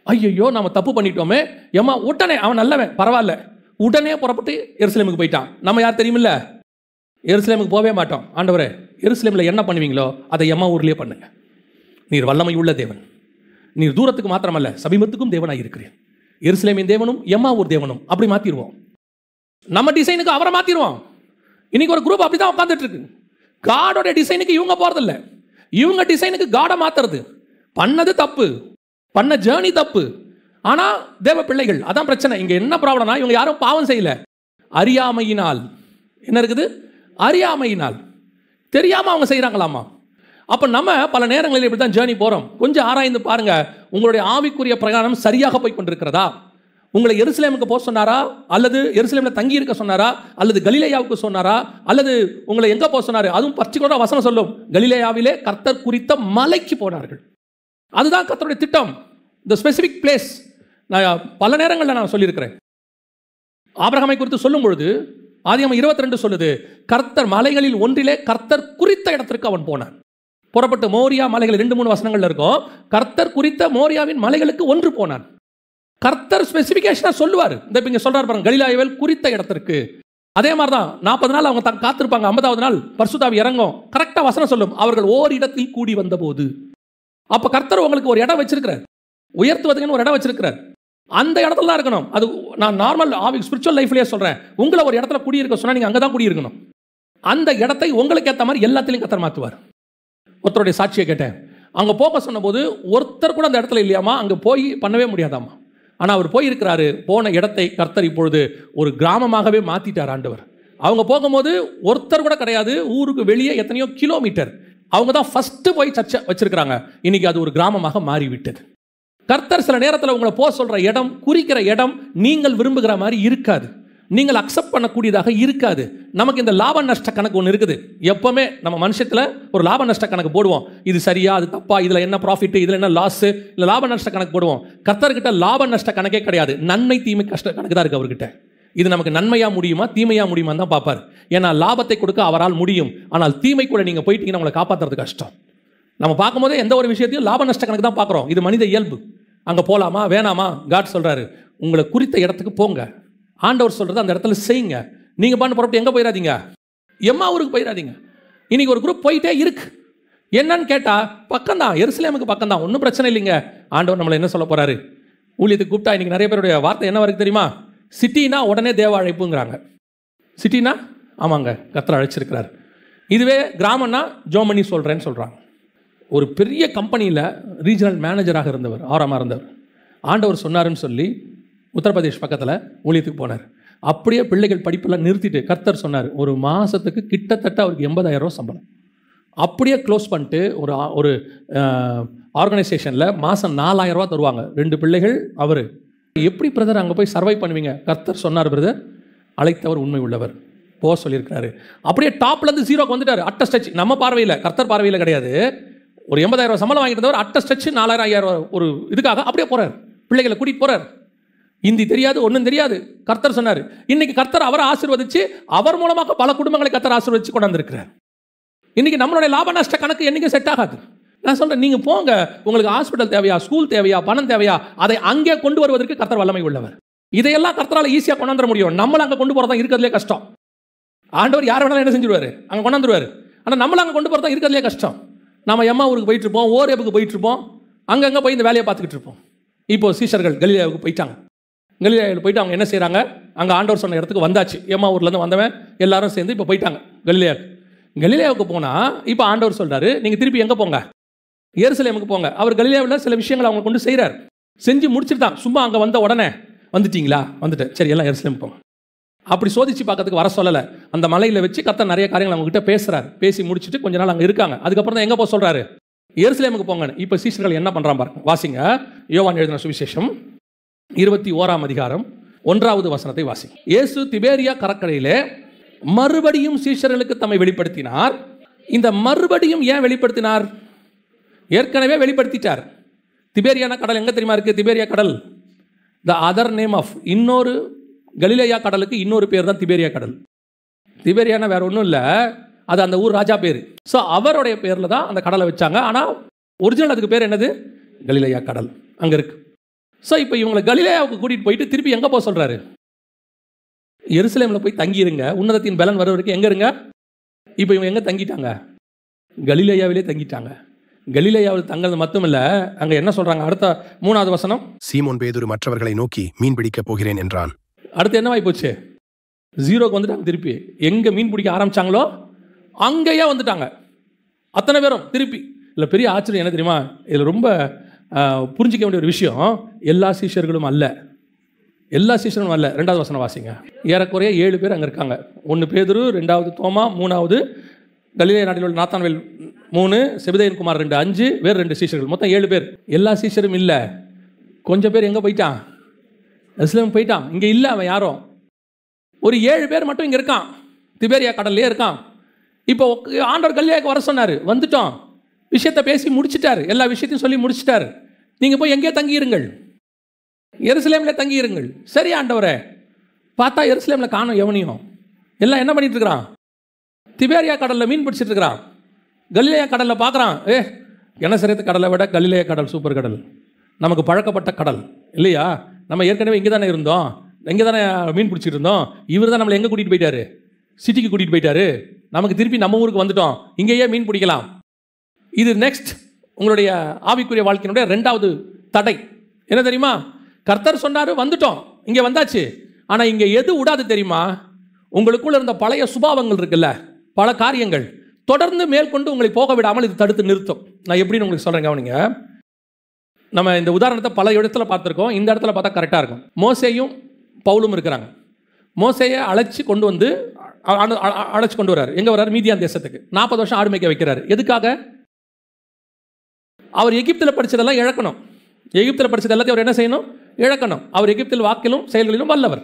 ஐயோ நாம தப்பு பண்ணிட்டோமே. எம்மா உடனே, அவன் நல்லவன் பரவாயில்ல, உடனே புறப்பட்டு எருசலேமுக்கு போயிட்டான். நம்ம யார் தெரியுமில்ல, எருசலேமுக்கு போவே மாட்டோம். ஆண்டவரே எருசலேமில் என்ன பண்ணுவீங்களோ அதை எம்மா ஊர்லேயே பண்ணுங்க. நீர் வல்லமை உள்ள தேவன், நீர் தூரத்துக்கு மாத்திரமல்ல சமீபத்துக்கும் தேவனாக இருக்கிறேன். எருசலேமின் தேவனும் எம்மாவூர் தேவனும் அப்படி மாத்திடுவோம். நம்ம டிசைனுக்கு அவரை மாத்திடுவோம். இன்னைக்கு ஒரு குரூப் அப்படிதான் உட்காந்துட்டு இருக்கு. காடோட டிசைனுக்கு இவங்க போறதில்ல, இவங்க டிசைனுக்கு காடை மாத்துறது. பண்ணது தப்பு, பண்ண ஜேர்னி தப்பு. ஆனா தேவ பிள்ளைகள், அதான் பிரச்சனை. இங்க என்ன ப்ராப்ளம்னா, இவங்க யாரும் பாவம் செய்யல, அறியாமையினால். என்ன இருக்குது? அறியாமையினால், தெரியாம அவங்க செய்யறாங்களாமா. அப்ப நம்ம பல நேரங்களில் இப்படி தான் ஜேர்னி போறோம். கொஞ்சம் ஆராய்ந்து பாருங்க, உங்களுடைய ஆவிக்குரிய பிரகாரம் சரியாக போய் கொண்டிருக்கிறதா? உங்களை எருசலேமுக்கு போக சொன்னாரா, அல்லது எருசலேமில் தங்கி இருக்க சொன்னாரா, அல்லது கலிலேயாவுக்கு சொன்னாரா, அல்லது உங்களை எங்க போக சொன்னாரு? அதுவும் பர்டிகுலரா வசனம் சொல்லும், கலிலேயாவிலே கர்த்தர் குறித்த மலைக்கு போனார்கள். அதுதான் கர்த்தருடைய திட்டம், the specific place. நான் பல நேரங்களில் நான் சொல்லியிருக்கிறேன். ஆபிரகாமை குறித்து சொல்லும் பொழுது ஆதியாகமம் 22 சொல்லுது, கர்த்தர் மலைகளில் ஒன்றிலே கர்த்தர் குறித்த இடத்திற்கு அவன் போனான். புறப்பட்டு மோரியா மலைகள் 2-3 வசனங்கள்ல இருக்கும். கர்த்தர் குறித்த மோரியாவின் மலைகளுக்கு ஒன்று போனான். கர்த்தர் ஸ்பெசிபிகேஷனா சொல்லுவார். இந்த இங்க சொல்றாரு பாருங்க, கலிலேயாவில் குறித்த இடத்திற்கு. அதே மாதிரி தான் 40 நாள் அவங்க காத்திருப்பாங்க. 50வது நாள் பரிசுத்தாவி இறங்கும். கரெக்டா வசனம் சொல்லும், அவர்கள் ஓர் இடத்தில் கூடி வந்த போது. அப்ப கர்த்தர் உங்களுக்கு ஒரு இடம் வச்சிருக்கிறார், உயர்த்துவதுக்குன்னு ஒரு இடம் வச்சிருக்கிறார். அந்த இடத்துல தான் இருக்கணும். அது நான் நார்மல் ஸ்பிரிச்சுவல் லைஃப்லயே சொல்றேன். உங்களை ஒரு இடத்துல குடியிருக்க சொன்னா நீங்க அங்கதான் குடியிருக்கணும். அந்த இடத்தை உங்களுக்கு ஏற்ற மாதிரி எல்லாத்திலையும் கர்த்தர் மாத்துவார். ஒருத்தருடைய சாட்சியை கேட்டேன். அங்க போக சொன்ன போது ஒருத்தர் கூட அந்த இடத்துல இல்லையாமா, அங்க போய் பண்ணவே முடியாதாமா. ஆனா அவர் போயிருக்கிறாரு. போன இடத்தை கர்த்தர் இப்பொழுது ஒரு கிராமமாகவே மாத்திட்டார் ஆண்டவர். அவங்க போகும்போது ஒருத்தர் கூட கிடையாது. ஊருக்கு வெளியே எத்தனையோ கிலோமீட்டர். அவங்க தான் ஃபர்ஸ்ட் போய் சர்ச்சை வச்சிருக்கிறாங்க. இன்னைக்கு அது ஒரு கிராமமாக மாறிவிட்டது. கர்த்தர் சில நேரத்தில் உங்களை போக சொல்ற இடம், குறிக்கிற இடம் நீங்கள் விரும்புகிற மாதிரி இருக்காது, நீங்கள் அக்செப்ட் பண்ணக்கூடியதாக இருக்காது. நமக்கு இந்த லாப நஷ்ட கணக்கு ஒன்று இருக்குது. எப்பவுமே நம்ம மனுஷத்துல ஒரு லாப நஷ்ட கணக்கு போடுவோம். இது சரியா, அது தப்பா, இதுல என்ன ப்ராஃபிட், இதுல என்ன லாஸ், இல்லை லாப நஷ்ட கணக்கு போடுவோம். கர்த்தர்கிட்ட லாப நஷ்ட கணக்கே கிடையாது. நன்மை தீமை கஷ்ட கணக்கு தான் இருக்கு அவர்கிட்ட. இது நமக்கு நன்மையா முடியுமா தீமையா முடியுமா தான் பார்ப்பார். ஏன்னா லாபத்தை கொடுக்க அவரால் முடியும். ஆனால் தீமை கூட நீங்க போயிட்டீங்கன்னா உங்களை காப்பாற்றுறது கஷ்டம். நம்ம பார்க்கும்போதே எந்த ஒரு விஷயத்தையும் லாப நஷ்ட கணக்கு தான் பார்க்குறோம். இது மனித இயல்பு. அங்கே போகலாமா வேணாமா? காட் சொல்றாரு, உங்களை குறித்த இடத்துக்கு போங்க. ஆண்டவர் சொல்றது அந்த இடத்துல செய்யுங்க. நீங்க பண்ண புறப்பட்டு எங்கே போயிடாதீங்க, எம்மா ஊருக்கு போயிடாதீங்க. இன்னைக்கு ஒரு குரூப் போயிட்டே இருக்கு. என்னன்னு கேட்டா பக்கம் தான், எருசலேமுக்கு பக்கம் தான், ஒன்றும் பிரச்சனை இல்லைங்க. ஆண்டவர் நம்மளை என்ன சொல்ல போறாரு? ஊழியத்துக்கு கூப்பிட்டா இன்னைக்கு நிறைய பேருடைய வார்த்தை என்ன வரைக்கும் தெரியுமா? சிட்டினா உடனே தேவ அழைப்புங்கிறாங்க. சிட்டினா ஆமாங்க கர்த்தர் அழைச்சிருக்கிறார். இதுவே கிராமம்னா ஜோமணி சொல்றேன்னு சொல்றாங்க. ஒரு பெரிய கம்பெனியில் ரீஜனல் மேனேஜராக இருந்தவர், ஆறாமா இருந்தவர். ஆண்டவர் சொன்னாருன்னு சொல்லி உத்தரப்பிரதேஷ் பக்கத்தில் ஊழியத்துக்கு போனார். அப்படியே பிள்ளைகள் படிப்பெல்லாம் நிறுத்திட்டு கர்த்தர் சொன்னார், ஒரு மாதத்துக்கு கிட்டத்தட்ட அவருக்கு 80,000 ரூபா சம்பளம். அப்படியே க்ளோஸ் பண்ணிட்டு ஒரு ஆர்கனைசேஷனில் மாதம் 4,000 ரூபா தருவாங்க. 2 பிள்ளைகள். அவர் எப்படி பிரதர் அங்கே போய் சர்வை பண்ணுவீங்க? கர்த்தர் சொன்னார், பிரதர் அழைத்தவர் உண்மை உள்ளவர், போக சொல்லியிருக்கிறாரு. அப்படியே டாப்லேருந்து 0க்கு வந்துட்டார். அட்ட ஸ்டெச், நம்ம பார்வையில், கர்த்தர் பார்வையில் கிடையாது. ஒரு 80,000 ரூபா சம்பளம் வாங்கிட்டு இருந்தவர் அட்ட ஸ்டெச் 4,000 5,000 ஒரு இதுக்காக அப்படியே போறார். பிள்ளைகளை கூட்டிட்டு போறார். ஹிந்தி தெரியாது, ஒன்றும் தெரியாது. கர்த்தர் சொன்னார். இன்னைக்கு கர்த்தர் அவரை ஆசீர்வதிச்சு அவர் மூலமாக பல குடும்பங்களை கர்த்தர் ஆசீர்வதிச்சு கொண்டாந்துருக்கிறார். இன்னைக்கு நம்மளுடைய லாப நஷ்ட கணக்கு என்னைக்கும் செட் ஆகாது. நான் சொல்றேன், நீங்க போங்க. உங்களுக்கு ஹாஸ்பிட்டல் தேவையா, ஸ்கூல் தேவையா, பணம் தேவையா, அதை அங்கே கொண்டு வருவதற்கு கர்த்தர் வல்லமை உள்ளவர். இதையெல்லாம் கர்த்தரால ஈஸியாக கொண்டாந்துட முடியும். நம்மள அங்கே கொண்டு போறதா இருக்கிறதுலே கஷ்டம். ஆண்டவர் யார் வேணாலும் என்ன செஞ்சிருவாரு, அங்கே கொண்டாந்துருவாரு. ஆனால் நம்மள அங்கே கொண்டு போறதா இருக்கிறதுலே கஷ்டம். நம்ம எம்மா ஊருக்கு போயிட்டு இருப்போம், ஓரேபுக்கு போயிட்டு இருப்போம், அங்கங்கே போய் இந்த வேலையை பார்த்துக்கிட்டு இருப்போம். இப்போ சீஷர்கள் கலிலேயாவுக்கு போயிட்டாங்க. கலிலேயாவில் போயிட்டு அவங்க என்ன செய்கிறாங்க, அங்கே ஆண்டவர் சொன்ன இடத்துக்கு வந்தாச்சு. எம்மா ஊர்லேருந்து வந்தவன் எல்லாரும் சேர்ந்து இப்போ போயிட்டாங்க கலிலேயாவுக்கு. கலிலேயாவுக்கு போனால் இப்போ ஆண்டவர் சொல்கிறாரு, நீங்கள் திருப்பி எங்கே போங்க, எருசலேமுக்கு போங்க. அவர் கலிலேயாவில் சில விஷயங்களை அவங்க கொண்டு செய்கிறார். செஞ்சு முடிச்சுட்டு தான் சும்மா அங்கே வந்த உடனே வந்துட்டீங்களா, வந்துட்டேன், சரி எல்லாம் எருசலேமுக்கு போங்க. அப்படி சோதிச்சு பார்க்கறதுக்கு வர சொல்லலை. அந்த மலையில் வச்சு கர்த்தர் நிறைய காரியங்கள் அவங்க கிட்ட பேசுறாரு. பேசி முடிச்சுட்டு கொஞ்ச நாள் அங்கே இருக்காங்க. அதுக்கப்புறம் தான் எங்கே போக சொல்றாரு, எருசலேமுக்கு போங்கன்னு. இப்போ சீஷர்கள் என்ன பண்ணுறான் பாருங்க, வாசிங்க. யோவான் எழுதின சுவிசேஷம் 21ஆம் அதிகாரம் 1வது வசனத்தை வாசி. இயேசு திபேரியா கடற்கரையிலே மறுபடியும் சீஷர்களுக்கு தம்மை வெளிப்படுத்தினார். இந்த மறுபடியும் ஏன் வெளிப்படுத்தினார்? ஏற்கனவே வெளிப்படுத்திட்டார். திபேரியான கடல் எங்க தெரியுமா இருக்கு? திபேரியா கடல் த அதர் நேம் ஆஃப், இன்னொரு கலிலேயா கடலுக்கு இன்னொரு பேர் தான் திபேரியா கடல். திபேரியானா வேற ஒன்றும் இல்லை, அது அந்த ஊர் ராஜா பேர். ஸோ அவருடைய பேரில் தான் அந்த கடலை வச்சாங்க. ஆனால் ஒரிஜினல் அதுக்கு பேர் என்னது? கலிலேயா கடல் அங்கே இருக்கு. ஸோ இப்போ இவங்களை கலிலேயாவுக்கு கூட்டிகிட்டு போயிட்டு திருப்பி எங்கே போக சொல்கிறாரு? எருசலேமில் போய் தங்கியிருங்க, உன்னதத்தின் பலன் வர வரைக்கும் எங்கே இருங்க. இப்போ இவங்க எங்கே தங்கிட்டாங்க? கலிலேயாவிலே தங்கிட்டாங்க. கலிலேயாவில் தங்கிறது மட்டுமில்ல, அங்கே என்ன சொல்கிறாங்க? அடுத்த 3வது வசனம், சீமோன் பேதுரு மற்றவர்களை நோக்கி மீன் பிடிக்கப் போகிறேன் என்றான். அடுத்து என்னவாகி போச்சு? 0க்கு வந்துட்டாங்க. திருப்பி எங்கே மீன் பிடிக்க ஆரம்பித்தாங்களோ அங்கேயே வந்துட்டாங்க அத்தனை பேரும் திருப்பி. இல்லை பெரிய ஆச்சரியம் என்ன தெரியுமா? இதில் ரொம்ப புரிஞ்சிக்க வேண்டிய ஒரு விஷயம், எல்லா சீஷர்களும் அல்ல, எல்லா சீஷர்களும் அல்ல. 2வது வசனம் வாசிங்க. ஏறக்குறைய 7 பேர் அங்கே இருக்காங்க. 1 பேதுரு, 2வது தோமா, 3வது கலிலேயா நாட்டில் உள்ள நாத்தான்வேல் 3, செபதேயன் குமார் 2, 5, வேறு 2 சீஷர்கள், மொத்தம் 7 பேர். எல்லா சீஷரும் இல்லை. கொஞ்சம் பேர் எங்கே போயிட்டான்? எருசலேம் போயிட்டான். இங்கே இல்லை அவன் யாரும். ஒரு 7 பேர் மட்டும் இங்கே இருக்கான், திபேரியா கடல்லே இருக்கான். இப்போ ஆண்டவர் கலிலேயாவுக்கு வர சொன்னார், வந்துட்டோம், விஷயத்தை பேசி முடிச்சிட்டாரு, எல்லா விஷயத்தையும் சொல்லி முடிச்சிட்டாரு. நீங்கள் போய் எங்கேயே தங்கியிருங்கள், எருசலேமில் தங்கியிருங்கள். சரி ஆண்டவரே. பார்த்தா எருசலேமில் காணோம் எவனையும். எல்லாம் என்ன பண்ணிட்டு இருக்கிறான்? திபேரியா கடலில் மீன் பிடிச்சிட்டு இருக்கிறான். கலிலேயா கடலில் பார்க்குறான், கெனசரேத்து கடலை விட கலிலேயா கடல் சூப்பர் கடல், நமக்கு பழக்கப்பட்ட கடல் இல்லையா? நம்ம ஏற்கனவே இங்கே தானே இருந்தோம், எங்கே தானே மீன் பிடிச்சிட்டு இருந்தோம். இவர் தான் நம்மளை எங்கே கூட்டிகிட்டு போயிட்டாரு? சிட்டிக்கு கூட்டிகிட்டு போயிட்டாரு. நமக்கு திருப்பி நம்ம ஊருக்கு வந்துட்டோம், இங்கேயே மீன் பிடிக்கலாம். இது நெக்ஸ்ட் உங்களுடைய ஆவிக்குரிய வாழ்க்கையினுடைய 2வது தடை என்ன தெரியுமா? கர்த்தர் சொன்னார், வந்துட்டோம், இங்கே வந்தாச்சு. ஆனால் இங்கே எது விடாது தெரியுமா? உங்களுக்குள்ள இருந்த பழைய சுபாவங்கள் இருக்குல்ல, பல காரியங்கள் தொடர்ந்து மேற்கொண்டு உங்களை போக விடாமல் இது தடுத்து நிறுத்தும். நான் எப்படின்னு உங்களுக்கு சொல்கிறேன், கவனிங்க. நம்ம இந்த உதாரணத்தை பல இடத்துல பார்த்துருக்கோம், இந்த இடத்துல பார்த்தா கரெக்டாக இருக்கும். மோசேயும் பவுலும் இருக்கிறாங்க. மோசேயை அழைச்சி கொண்டு வந்து அழைச்சி கொண்டு வர்றாரு. எங்கே வர்றாரு? மீதியான் தேசத்துக்கு. 40 வருஷம் ஆடு மேய்க்க வைக்கிறாரு. எதுக்காக? அவர் எகிப்தில் படித்ததெல்லாம் இழக்கணும். எகிப்தில் படித்தது எல்லாத்தையும் அவர் என்ன செய்யணும்? இழக்கணும். அவர் எகிப்தில் வாக்கிலும் செயல்களிலும் வல்லவர்,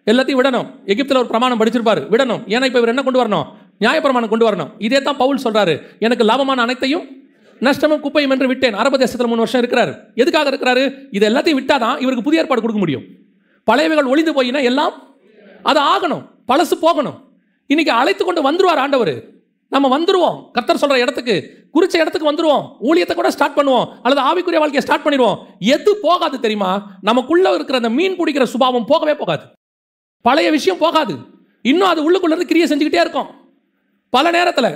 எல்லாத்தையும் விடணும். எகிப்தில் ஒரு பிரமாணம் படிச்சிருப்பாரு, விடணும். ஏன்னா இப்போ இவர் என்ன கொண்டு வரணும்? நியாயப்பிரமாணம் கொண்டு வரணும். இதே தான் பவுல் சொல்றாரு, எனக்கு லாபமான அனைத்தையும் நஷ்டமும் குப்பையும் என்று விட்டேன். அரபு தேசத்தில் 3 வருஷம் இருக்கிறாரு. எதுக்காக இருக்கிறாரு? இது எல்லாத்தையும் விட்டாதான் இவருக்கு புதிய ஏற்பாடு கொடுக்க முடியும். பழையவைகள் ஒளிந்து போயினா எல்லாம் அது ஆகணும், பழசு போகணும். இன்னைக்கு அழைத்து கொண்டு வந்துருவார் ஆண்டவர். நம்ம வந்துருவோம், கர்த்தர் சொல்ற இடத்துக்கு, குறிச்ச இடத்துக்கு வந்துருவோம். ஊழியத்தை கூட ஸ்டார்ட் பண்ணுவோம், அல்லது ஆவிக்குரிய வாழ்க்கையை ஸ்டார்ட் பண்ணிடுவோம். எது போகாது தெரியுமா? நமக்குள்ள இருக்கிற அந்த மீன் பிடிக்கிற சுபாவம் போகவே போகாது. பழைய விஷயம் போகாது, இன்னும் அது உள்ளுக்குள்ள இருந்து கிரியை செஞ்சுக்கிட்டே இருக்கும் பல நேரத்தில்.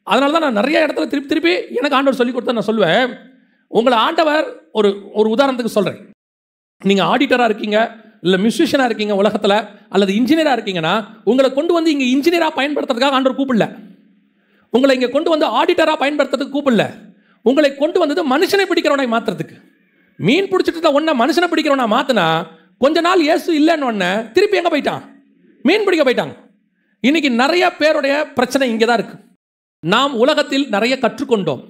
அதனால தான் நான் நிறைய இடத்துல திருப்பி திருப்பி எனக்கு ஆண்டவர் சொல்லி கொடுத்தா நான் சொல்லுவேன். உங்களை ஆண்டவர் ஒரு உதாரணத்துக்கு சொல்கிறேன். நீங்கள் ஆடிட்டராக இருக்கீங்க, இல்லை மியூசிஷியனாக இருக்கீங்க உலகத்தில், அல்லது இன்ஜினியராக இருக்கீங்கன்னா, உங்களை கொண்டு வந்து இங்கே இன்ஜினியராக பயன்படுத்துறதுக்காக ஆண்டவர் கூப்பிடல. உங்களை இங்கே கொண்டு வந்து ஆடிட்டராக பயன்படுத்துறதுக்கு கூப்பிடல. உங்களை கொண்டு வந்தது மனுஷனை பிடிக்கிறவனை மாற்றுறதுக்கு. மீன் பிடிச்சிட்டு ஒன்றை மனுஷனை பிடிக்கிறவனா மாற்றினா, கொஞ்ச நாள் இயேசு இல்லைன்னு ஒன்று திருப்பி எங்கே போயிட்டான்? மீன் பிடிக்க போயிட்டாங்க. இன்னைக்கு நிறைய பேருடைய பிரச்சனை இங்கே தான் இருக்கு. நாம் உலகத்தில் நிறைய கற்றுக்கொண்டோம்,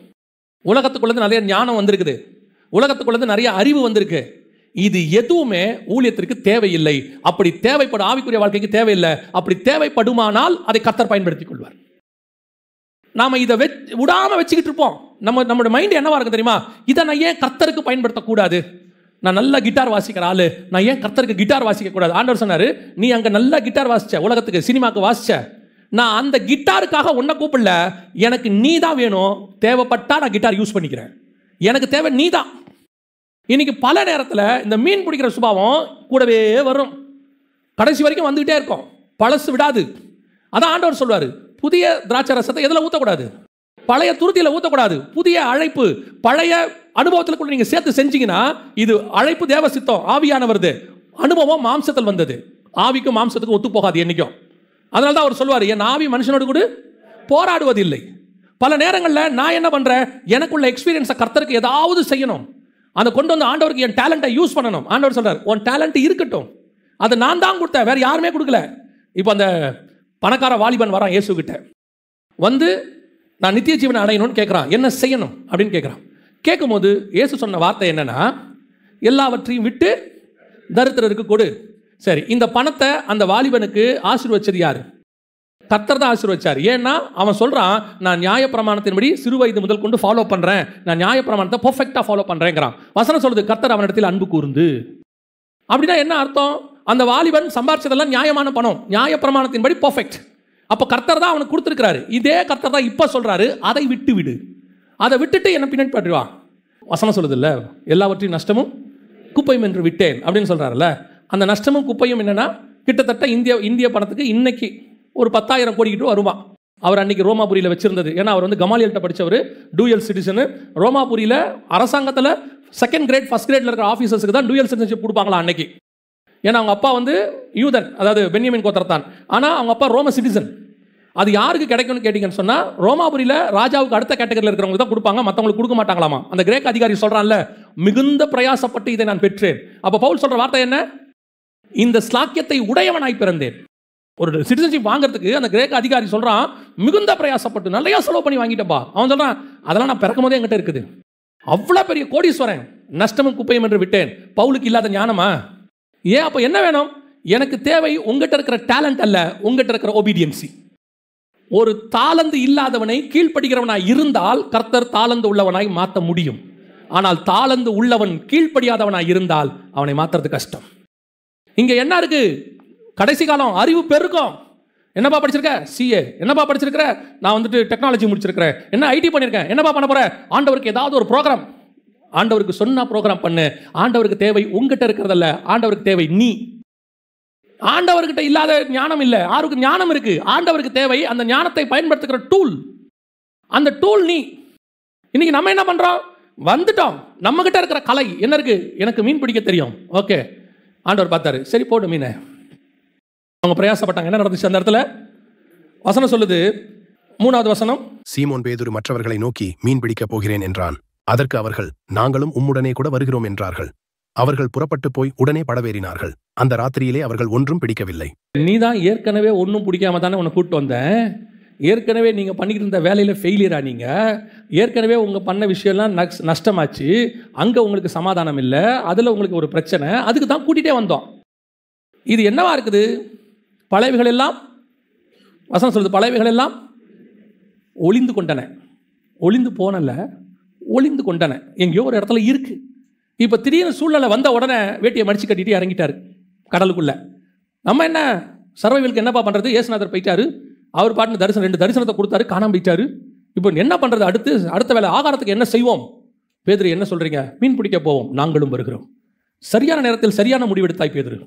உலகத்துக்குள்ளது நிறைய ஞானம் வந்திருக்குது, உலகத்துக்குள்ளது நிறைய அறிவு வந்திருக்கு. இது எதுவுமே ஊழியத்திற்கு தேவையில்லை. அப்படி தேவைப்படும் ஆவிக்குரிய வாழ்க்கைக்கு தேவையில்லை. அப்படி தேவைப்படுமானால் அதை கர்த்தர் பயன்படுத்திக் கொள்வார். நாம இதை விடாம வச்சுக்கிட்டு இருப்போம். நம்மளோட மைண்ட் என்னவா இருக்கு தெரியுமா? இதை நான் ஏன் கர்த்தருக்கு பயன்படுத்தக்கூடாது? நான் நல்லா கிட்டார் வாசிக்கிற ஆளு, நான் ஏன் கர்த்தருக்கு கிட்டார் வாசிக்க கூடாது? ஆண்டவர் சொன்னாரு, நீ அங்க நல்லா கிட்டார் வாசிச்ச, உலகத்துக்கு சினிமாக்கு வாசிச்ச, நான் அந்த கிட்டாருக்காக உன்னை கூப்பிடல. எனக்கு நீ தான் வேணும், தேவைப்பட்டா நான் கிட்டார் யூஸ் பண்ணிக்கிறேன், எனக்கு தேவை நீ தான். இன்னைக்கு பல நேரத்தில் இந்த மீன் பிடிக்கிற சுபாவம் கூடவே வரும், கடைசி வரைக்கும் வந்துகிட்டே இருக்கும், பழசு விடாது. அதான் ஆண்டவர் சொல்வார், புதிய திராட்சை ரசத்தை எதில் ஊற்றக்கூடாது? பழைய துருத்தியில் ஊற்றக்கூடாது. புதிய அழைப்பு பழைய அனுபவத்தில் கூட நீங்கள் சேர்த்து செஞ்சீங்கன்னா, இது அழைப்பு தேவ சித்தம், ஆவியானவருது. அனுபவம் மாம்சத்தில் வந்தது, ஆவிக்கும் மாம்சத்துக்கும் ஒத்து போகாது என்னைக்கும். அதனால தான் அவர் சொல்வார், என் ஆவி மனுஷனோடு கூட போராடுவதில்லை. பல நேரங்களில் நான் என்ன பண்ணுறேன், எனக்குள்ள எக்ஸ்பீரியன்ஸை கர்த்தருக்கு ஏதாவது செய்யணும், அதை கொண்டு வந்து ஆண்டவருக்கு என் டேலண்ட்டை யூஸ் பண்ணணும். ஆண்டவர் சொல்றார், உன் டேலண்ட் இருக்கட்டும், அதை நான் தான் கொடுத்தேன், வேற யாருமே கொடுக்கல. இப்போ அந்த பணக்கார வாலிபன் வரான் இயேசு கிட்ட வந்து, நான் நித்திய ஜீவனை அடையணும்னு கேட்குறான், என்ன செய்யணும் அப்படின்னு கேட்குறான். கேட்கும்போது இயேசு சொன்ன வார்த்தை என்னன்னா, எல்லாவற்றையும் விட்டு தரித்திரருக்கு கொடு. சரி, இந்த பணத்தை அந்த வாலிபனுக்கு ஆசீர்வச்சது யாரு? கர்த்தர் தான் ஆசீர்வச்சார். ஏன்னா அவன் சொல்றான், நான் நியாயப்பிரமாணத்தின்படி சிறு வயது முதல் கொண்டு ஃபாலோ பண்றேன், நான் நியாயப்பிரமாணத்தை பெர்ஃபெக்டா ஃபாலோ பண்றேங்கிறான். வசனம் சொல்லுது, கர்த்தர் அவனிடத்தில் அன்பு கூர்ந்து. அப்படின்னா என்ன அர்த்தம்? அந்த வாலிபன் சம்பாரிச்சதெல்லாம் நியாயமான பணம், நியாயப்பிரமாணத்தின்படி பெர்ஃபெக்ட். அப்போ கர்த்தர் தான் அவனுக்கு கொடுத்துருக்கிறாரு. இதே கர்த்தர் தான் இப்போ சொல்றாரு, அதை விட்டு விடு, அதை விட்டுட்டு என்ன பின்னாடி பட்டுவா. வசனம் சொல்லுது இல்ல, எல்லாவற்றையும் நஷ்டமும் குப்பையும் என்று விட்டேன் அப்படின்னு சொல்றாருல்ல. அந்த நஷ்டமும் குப்பையும் என்னன்னா, கிட்டத்தட்ட இந்திய பணத்துக்கு இன்னைக்கு ஒரு 10,000 கோடி கிட்ட வருமா. அவர் அன்னைக்கு ரோமாபுரியில் வச்சிருந்தது. ஏன்னா அவர் வந்து கமாலியல்கிட்ட படித்தவர், டூயல் சிட்டிசனு. ரோமாபுரியில் அரசாங்கத்தில் 2nd கிரேட் 1st கிரேட்ல இருக்கிற ஆஃபீஸர்ஸுக்கு தான் டூயல் சிட்டிசன்ஷிப் கொடுப்பாங்களா அன்னைக்கு. ஏன்னா அவங்க அப்பா வந்து யூதன், அதாவது பென்யமின் கோத்திரத்தான், ஆனால் அவங்க அப்பா ரோம சிட்டிசன். அது யாருக்கு கிடைக்கும்னு கேட்டிங்கன்னு சொன்னால், ரோமாபுரியில் ராஜாவுக்கு அடுத்த கேட்டகரியில் இருக்கிறவங்க தான் கொடுப்பாங்க, மற்றவங்களுக்கு கொடுக்க மாட்டாங்களாமா. அந்த கிரேக் அதிகாரி சொல்கிறான்ல, மிகுந்த பிரயாசப்பட்டு இதை நான் பெற்றேன். அப்போ பவுல் சொல்கிற வார்த்தை என்ன? இந்த ஸ்லாக்கியத்தை உடையவனாய் பிறந்தேன். ஒரு சிட்டிசன்ஷிப் வாங்குறதுக்கு அந்த கிரேக்க அதிகாரி சொல்கிறான், மிகுந்த பிரயாசப்பட்டு நிறையா செலவு பண்ணி வாங்கிட்டப்பா. அவன் சொல்கிறான், அதெல்லாம் நான் பிறக்கும் போதே என்கிட்ட இருக்குது, அவ்வளோ பெரிய கோடீஸ்வரன், நஷ்டமும் குப்பையும் என்று விட்டேன். பவுலுக்கு இல்லாத ஞானமா? ஏன் அப்போ என்ன வேணும்? எனக்கு தேவை உங்ககிட்ட இருக்கிற டேலண்ட் அல்ல, உங்ககிட்ட இருக்கிற ஒபீடியன்சி. ஒரு தாளந்து இல்லாதவனை கீழ்ப்படுகிறவனாய் இருந்தால் கர்த்தர் தாளந்து உள்ளவனாய் மாற்ற முடியும். ஆனால் தாளந்து உள்ளவன் கீழ்ப்படியாதவனாய் இருந்தால் அவனை மாற்றுறது கஷ்டம். இங்க என்ன இருக்கு? கடைசி காலம், அறிவு பெருக்கம். என்னப்பா படிச்சிருக்க? சிஏ. என்னப்பா படிச்சிருக்கிற? நான் வந்துட்டு டெக்னாலஜி முடிச்சிருக்கிறேன். என்ன ஐடி பண்ணியிருக்கேன். என்னப்பா பண்ண போற? ஆண்டவருக்கு ஏதாவது ஒரு ப்ரோக்ராம். ஆண்டவருக்கு சொன்னா ப்ரோக்ராம் பண்ணு. ஆண்டவருக்கு தேவை உங்ககிட்ட இருக்கிறதல்ல, ஆண்டவருக்கு தேவை நீ. ஆண்டவர்கிட்ட இல்லாத ஞானம் இல்லை, யாருக்கு ஞானம் இருக்கு. ஆண்டவருக்கு தேவை அந்த ஞானத்தை பயன்படுத்துகிற டூல். அந்த டூல் நீ. இன்னைக்கு நம்ம என்ன பண்றோம்? வந்துட்டோம். நம்ம கிட்ட இருக்கிற கலை என்ன இருக்கு? எனக்கு மீன் பிடிக்க தெரியும். ஓகே, ஆண்டவர் பார்த்தாரு, சரி போடு மீனை. அவங்க பிரயாசப்பட்டாங்க. என்ன நடந்துச்சு அந்த இடத்துல? வசனம் சொல்லுது, 3வது வசனம். சீமோன் பேதுரு மற்றவர்களை நோக்கி, மீன் பிடிக்கப் போகிறேன் என்றான். அதற்கு அவர்கள், நாங்களும் உம்முடனே கூட வருகிறோம் என்றார்கள். அவர்கள் புறப்பட்டு போய் உடனே படவேறினார்கள். அந்த ராத்திரியிலே அவர்கள் ஒன்றும் பிடிக்கவில்லை. நீ தான் ஏற்கனவே ஒன்றும் பிடிக்காம தானே உன்னை கூப்பிட்டு வந்தேன். ஏற்கனவே நீங்கள் பண்ணிக்கிட்டு இருந்த வேலையில் ஃபெயிலியரா? நீங்கள் ஏற்கனவே உங்கள் பண்ண விஷயம்லாம் நஷ்டமாச்சு. அங்கே உங்களுக்கு சமாதானம் இல்லை, அதில் உங்களுக்கு ஒரு பிரச்சனை. அதுக்கு தான் கூட்டிகிட்டே வந்தோம். இது என்னவா இருக்குது? பழையவைகள் எல்லாம், வசனம் சொல்லுது, பழையவைகள் எல்லாம் ஒளிந்து கொண்டன. ஒளிந்து போனல, ஒளிந்து கொண்டன. எங்கேயோ ஒரு இடத்துல இருக்கு. இப்போ திடீர்னு சூழ்நிலை வந்த உடனே வேட்டியை மடிச்சு கட்டிட்டு இறங்கிட்டாரு கடலுக்குள்ள. நம்ம என்ன சர்வைவலுக்கு என்னப்பா பண்ணுறது? இயேசுநாதர் போயிட்டாரு. அவர் பாட்டு ரெண்டு தரிசனத்தை கொடுத்தாரு, காணாம போயிட்டாரு. இப்போ என்ன பண்ணுறது? அடுத்த வேலை ஆகாரத்துக்கு என்ன செய்வோம்? பேதுரு, என்ன சொல்கிறீங்க? மீன் பிடிக்க போவோம், நாங்களும் வருகிறோம். சரியான நேரத்தில் சரியான முடிவெடுத்தாய் பேதுரு.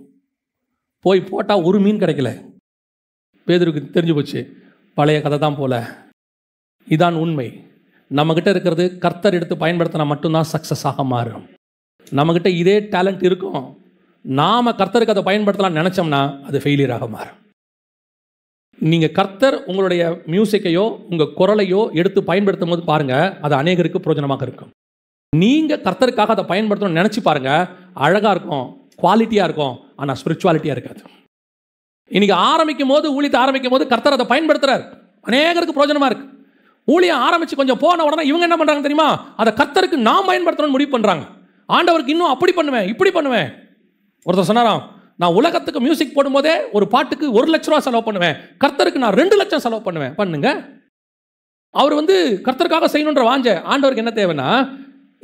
போய் போட்டால் ஒரு மீன் கிடைக்கல. பேதுருக்கு தெரிஞ்சு போச்சு, பழைய கதை தான் போல. இதான் உண்மை. நம்மக்கிட்ட இருக்கிறது கர்த்தர் எடுத்து பயன்படுத்தினா மட்டும்தான் சக்ஸஸ் ஆக மாறும். நம்மக்கிட்ட இதே டேலண்ட் இருக்கும், நாம் கர்த்தருக்கு அதை பயன்படுத்தலாம் நினச்சோம்னா அது ஃபெயிலியராக மாறும். நீங்கள் கர்த்தர் உங்களுடைய மியூசிக்கையோ உங்கள் குரலையோ எடுத்து பயன்படுத்தும் போது பாருங்கள், அது அநேகருக்கு பிரயோஜனமாக இருக்கும். நீங்கள் கர்த்தருக்காக அதை பயன்படுத்தணும்னு நினச்சி பாருங்கள், அழகாக இருக்கும், குவாலிட்டியாக இருக்கும். ஆனால் ஸ்பிரிச்சுவாலிட்டியாக இருக்காது. இன்னைக்கு ஆரம்பிக்கும் போது, ஊழியத்தை ஆரம்பிக்கும் போது கர்த்தர் அதை பயன்படுத்துறார், அநேகருக்கு பிரயோஜனமாக இருக்கு. ஊழியம் ஆரம்பித்து கொஞ்சம் போன உடனே இவங்க என்ன பண்ணுறாங்க தெரியுமா? அதை கர்த்தருக்கு நான் பயன்படுத்தணும்னு முடிவு பண்ணுறாங்க. ஆண்டவருக்கு இன்னும் அப்படி பண்ணுவேன், இப்படி பண்ணுவேன். ஒருத்தர் சொன்னாராம், நான் உலகத்துக்கு மியூசிக் போடும்போதே ஒரு பாட்டுக்கு 1 லட்ச ரூபா செலவு பண்ணுவேன், கர்த்தருக்கு நான் 2 லட்சம் செலவு பண்ணுவேன். பண்ணுங்க. அவர் கர்த்தருக்காக செய்யணுன்ற வாஞ்ச. ஆண்டவருக்கு என்ன தேவைன்னா,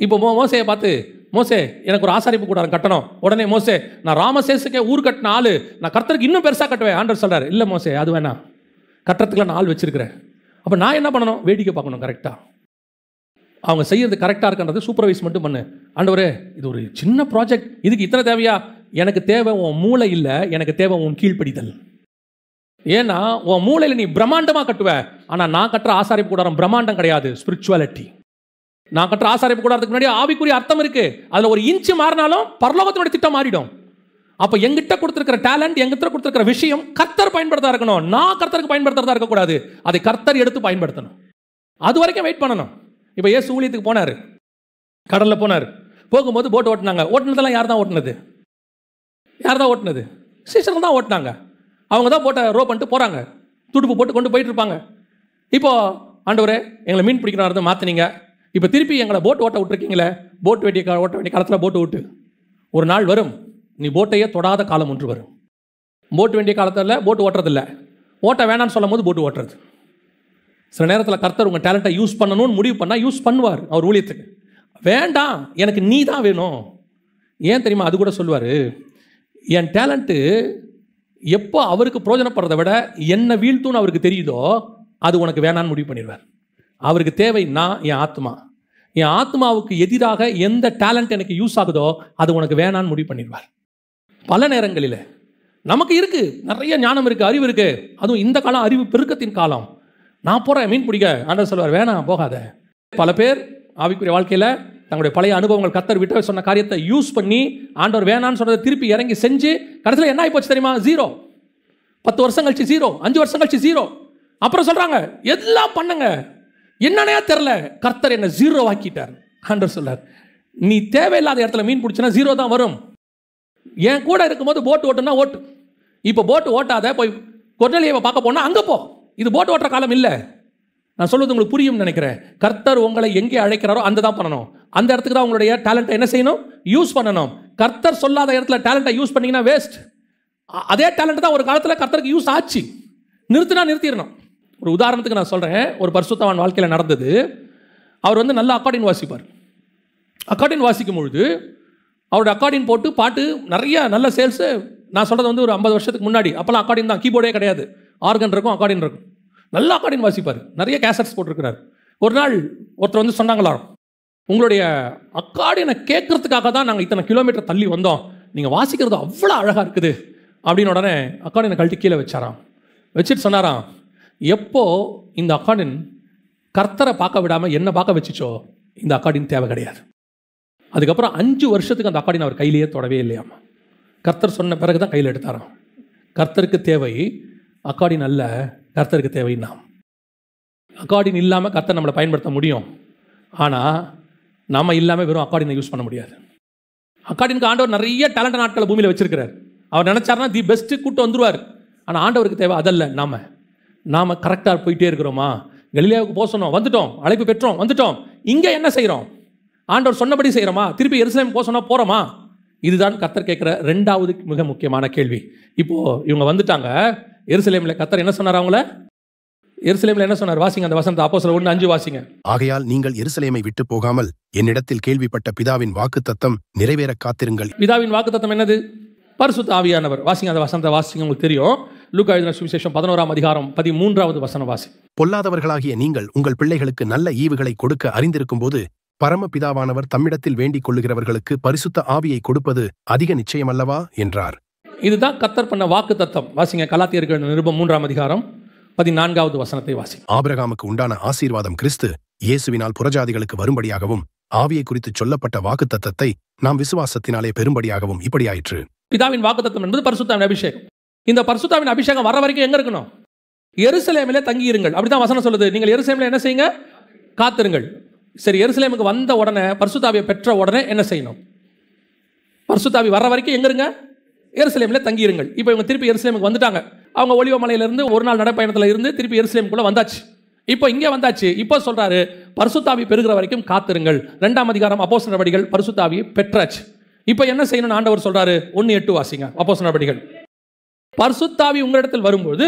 இப்போ மோசையை பார்த்து, மோசே எனக்கு ஒரு ஆசாரிப்பு கூடாரம் கட்டணும். உடனே மோசே, நான் ராமசேசுக்கே ஊர் கட்டின ஆளு, நான் கர்த்தருக்கு இன்னும் பெருசாக கட்டுவேன். ஆண்டவர் சொல்றாரு, இல்லை மோசே அது வேணாம், கட்டுறதுக்குலாம் நான் ஆள் வச்சிருக்கிறேன். அப்போ நான் என்ன பண்ணணும்? வேடிக்கை பார்க்கணும். கரெக்டாக அவங்க செய்யறது கரெக்டாக இருக்குன்றது சூப்பர்வைஸ் மட்டும் பண்ணு. ஆண்டவரே, இது ஒரு சின்ன ப்ராஜெக்ட், இதுக்கு இத்தனை தேவையா? எனக்கு தேவை உன் மூளை இல்லை, எனக்கு தேவை உன் கீழ்ப்படிதல். ஏன்னா உன் மூளையில் நீ பிரம்மாண்டமாக கட்டுவ, ஆனால் நான் கட்டுற ஆசாரிப்பு கூடாரம் பிரம்மாண்டம் கிடையாது, ஸ்பிரிச்சுவாலிட்டி. நான் கட்டுற ஆசாரிப்பு கூடாரத்துக்கு முன்னாடி ஆவிக்குரிய அர்த்தம் இருக்கு. அதில் ஒரு இன்ச்சு மாறினாலும் பரலோகத்தினுடைய திட்டம் மாறிடும். அப்போ எங்கிட்ட கொடுத்துருக்கிற டேலண்ட், எங்கிட்ட கொடுத்துருக்கிற விஷயம் கர்த்தர் பயன்படுத்தா இருக்கணும். நான் கர்த்தருக்கு பயன்படுத்துறதா இருக்கக்கூடாது, அதை கர்த்தர் எடுத்து பயன்படுத்தணும். அது வரைக்கும் வெயிட் பண்ணணும். இப்போ இயேசு ஊழியத்துக்கு போனார், கடலில் போனார். போகும்போது போட்டு ஓட்டினாங்க. ஓட்டினதெல்லாம் யார் தான் ஓட்டினது? யார் தான் ஓட்டினது? சீசர்கள் தான் ஓட்டினாங்க. அவங்க தான் போட்ட ரோ பண்ணிட்டு போகிறாங்க, துடுப்பு போட்டு கொண்டு போயிட்டு இருப்பாங்க. இப்போ ஆண்டவரே, எங்களை மீன் பிடிக்கிறா மாற்றினீங்க, இப்போ திருப்பி எங்களை போட்டு ஓட்ட விட்டுருக்கீங்களே, ஓட்ட வேண்டிய காலத்தில் போட்டு விட்டு. ஒரு நாள் வரும், நீ போட்டையே தொடாத காலம் ஒன்று வரும். போட்டு வேண்டிய காலத்தில் போட்டு ஓட்டுறதில்ல, ஓட்ட வேணான்னு சொல்லும் போது போட்டு ஓட்டுறது. சில நேரத்தில் கர்த்தர் உங்கள் டேலண்ட்டை யூஸ் பண்ணணும்னு முடிவு பண்ணால் யூஸ் பண்ணுவார் அவர் ஊழியத்துக்கு. வேண்டாம், எனக்கு நீ தான் வேணும். ஏன் தெரியுமா? அது கூட சொல்லுவார், என் டேலண்ட்டு எப்போ அவருக்கு பிரயோஜனப்படுறதை விட என்னை வீழ்த்துன்னு அவருக்கு தெரியுதோ அது உனக்கு வேணான்னு முடிவு பண்ணிடுவார். அவருக்கு தேவை நான், என் ஆத்மா. என் ஆத்மாவுக்கு எதிராக எந்த டேலண்ட் எனக்கு யூஸ் ஆகுதோ அது உனக்கு வேணான்னு முடிவு பண்ணிடுவார். பல நேரங்களில் நமக்கு இருக்குது, நிறைய ஞானம் இருக்குது, அறிவு இருக்குது. அதுவும் இந்த காலம் அறிவு பெருக்கத்தின் காலம். நான் போகிறேன் மீன் பிடிக்க, ஆண்டவர் சொல்வார் வேணாம் போகாத. பல பேர் ஆவிக்குரிய வாழ்க்கையில் தங்களுடைய பழைய அனுபவங்கள், கர்த்தர் விட்ட சொன்ன காரியத்தை யூஸ் பண்ணி ஆண்டவர் வேணான்னு சொன்னதை திருப்பி இறங்கி செஞ்சு கடைசியில் என்ன ஆகி போச்சு தெரியுமா? 0. 10 வருஷம் கழிச்சு 0, 5 வருஷம் கழிச்சு 0. அப்புறம் சொல்கிறாங்க எல்லாம் பண்ணுங்க, என்னன்னே தெரில, கர்த்தர் என்ன 0 ஆக்கிட்டார். ஆண்டவர் சொல்றார், நீ தேவையில்லாத இடத்துல மீன் பிடிச்சினா 0 தான் வரும். என் கூட இருக்கும்போது போட்டு ஓட்டுனா ஓட்டு. இப்போ போட்டு ஓட்டாத, போய் கொர்நேலியாவை பார்க்க போனால் அங்கே போ. இது போட்டு ஓட்டுற காலம் இல்லை. நான் சொல்வது உங்களுக்கு புரியும் நினைக்கிறேன். கர்த்தர் உங்களை எங்கே அழைக்கிறாரோ அந்த தான் பண்ணணும். அந்த இடத்துக்கு தான் உங்களுடைய டேலண்ட்டை என்ன செய்யணும்? யூஸ் பண்ணணும். கர்த்தர் சொல்லாத இடத்துல டேலண்ட்டை யூஸ் பண்ணிங்கன்னா வேஸ்ட். அதே டேலண்ட் தான் ஒரு காலத்தில் கர்த்தருக்கு யூஸ் ஆச்சு. நிறுத்தினா நிறுத்திடணும். ஒரு உதாரணத்துக்கு நான் சொல்கிறேன், ஒரு பரிசுத்தவான் வாழ்க்கையில் நடந்தது. அவர் வந்து நல்லா அக்கார்டின் வாசிப்பார். அக்கார்டின் வாசிக்கும் பொழுது அவரோட அக்கார்டின் போட்டு பாட்டு நிறைய நல்ல சேல்ஸு. நான் சொல்கிறது வந்து ஒரு 50 வருஷத்துக்கு முன்னாடி. அப்போல்லாம் அக்கார்டின் தான், கீபோர்டே கிடையாது. ஆர்கன் இருக்கும், அக்கார்டின் இருக்கும். நல்லா அக்கார்டின் வாசிப்பார், நிறைய கேசட்ஸ் போட்டிருக்கிறார். ஒரு நாள் ஒருத்தர் வந்து சொன்னாங்களாம், உங்களுடைய அக்கார்டினை கேட்கறதுக்காக தான் நாங்கள் இத்தனை கிலோமீட்டர் தள்ளி வந்தோம், நீங்கள் வாசிக்கிறது அவ்வளோ அழகாக இருக்குது அப்படின்னு. உடனே அக்கார்டினை கழட்டி கீழே வச்சாராம். வச்சுட்டு சொன்னாராம், எப்போ இந்த அக்கார்டின் கர்த்தரை பார்க்க விடாமல் என்னை பார்க்க வச்சுச்சோ இந்த அக்கார்டின் தேவை கிடையாது. அதுக்கப்புறம் 5 வருஷத்துக்கு அந்த அக்கார்டின் அவர் கையிலேயே தொடவே இல்லையாமா. கர்த்தர் சொன்ன பிறகு தான் கையில் எடுத்தாராம். கர்த்தருக்கு தேவை அக்கார்டின் அல்ல, கர்த்தருக்கு தேவை நாம். அக்கார்டின் இல்லாமல் கர்த்தர் நம்மளை பயன்படுத்த முடியும், ஆனால் நம்ம இல்லாமல் வெறும் அக்கார்டினை யூஸ் பண்ண முடியாது. அக்கார்டினுக்கு ஆண்டவர் நிறைய டேலண்ட் நாட்களை பூமியில் வச்சிருக்கிறார். அவர் நினைச்சாருன்னா தி பெஸ்ட்டு கூட்டு வந்துருவார். ஆனால் ஆண்டவருக்கு தேவை அதல்ல. நாம கரெக்டாக போயிட்டே இருக்கிறோமா? கலிலேயாவுக்கு போக சொன்னோம், வந்துட்டோம். அழைப்பு பெற்றோம், வந்துட்டோம். இங்கே என்ன செய்கிறோம்? ஆண்டவர் சொன்னபடி செய்கிறோமா? திருப்பி எருசலேம் போக சொன்னால் போகிறோமா? இதுதான் கர்த்தர் கேட்குற 2வது மிக முக்கியமான கேள்வி. இப்போது இவங்க வந்துட்டாங்க. எருசலேமில் கர்த்தர் என்ன சொன்னார்? அவங்கள எருசலேமில் என்ன சொன்னார்? வாசிங்க அந்த வசனத்தை. அப்போஸ்தலர் 1:5 வாசிங்க. ஆகையால் நீங்கள் எருசலேமை விட்டு போகாமல் என்னிடத்தில் கேள்விப்பட்ட பிதாவின் வாக்குத்தத்தம் நிறைவேற காத்திருங்கள். பிதாவின் வாக்குத்தத்தம் என்னது? பரிசுத்த ஆவியானவர். வாசிங்க அந்த வசனத்தை வாசிங்க, உங்களுக்கு தெரியும். லூக்கா எழுதின சுவிசேஷம் 11ஆம் அதிகாரம் 13வது வசனம் வாசி. பொல்லாதவர்களாகிய நீங்கள் உங்கள் பிள்ளைகளுக்கு நல்ல ஈவுகளை கொடுக்க அறிந்திருக்கும் போது பரமபிதாவானவர் தம்மிடத்தில் வேண்டிக் கொள்ளுகிறவர்களுக்கு பரிசுத்த ஆவியை கொடுப்பது அதிக நிச்சயமல்லவா என்றார். இதுதான் கர்த்தர் பண்ண வாக்கு தத்தம். வாசிங்க கலாத்தியர்கள் நிருபம் 3ஆம் அதிகாரம் 14வது வசனத்தை வாசி. ஆபிரகாமுக்கு உண்டான ஆசீர்வாதம் கிறிஸ்து இயேசுவினால் புறஜாதிகளுக்கு வரும்படியாகவும் ஆவியை குறித்து சொல்லப்பட்ட வாக்கு தத்தத்தை நாம் விசுவாசத்தினாலே பெரும்படியாகவும் இப்படியாயிற்று. பிதாவின் வாக்கு தத்தம் என்பது பரிசுத்தாவின் அபிஷேகம். இந்த பரிசுத்தாவின் அபிஷேகம் வர வரைக்கும் எங்க இருக்கணும்? எருசலேமிலே தங்கி இருங்கள். அப்படிதான் வசனம் சொல்லுது. நீங்கள் எருசலேமில் என்ன செய்யுங்க? காத்திருங்கள். சரி, எருசலேமுக்கு வந்த உடனே பரிசுத்தாவியை பெற்ற உடனே என்ன செய்யணும்? பரிசுத்தாவி வர வரைக்கும் எங்க இருங்க? எருசலேமில் தங்கி இருங்கள். இப்போ இவங்க திருப்பி எருசலேமுக்கு வந்துட்டாங்க. அவங்க ஒலிவ மலையிலிருந்து ஒரு நாள் நடைப்பயணத்தில் இருந்து திருப்பி எருசலேமுக்குள்ள வந்தாச்சு. இப்போ இங்கே வந்தாச்சு. இப்போ சொல்றாரு பரிசுத்தாவி பெறுகிற வரைக்கும் காத்திருங்கள். 2ஆம் அதிகாரம் அப்போஸ்தலர் நடவடிக்கைகள் பரிசுத்தாவியை பெற்றாச்சு. இப்போ என்ன செய்யணும்னு ஆண்டவர் சொல்றாரு? 1:8 வாசிங்க. அப்போஸ்தலர் நடவடிக்கைகள். பரிசுத்தாவி உங்களிடத்தில் வரும்போது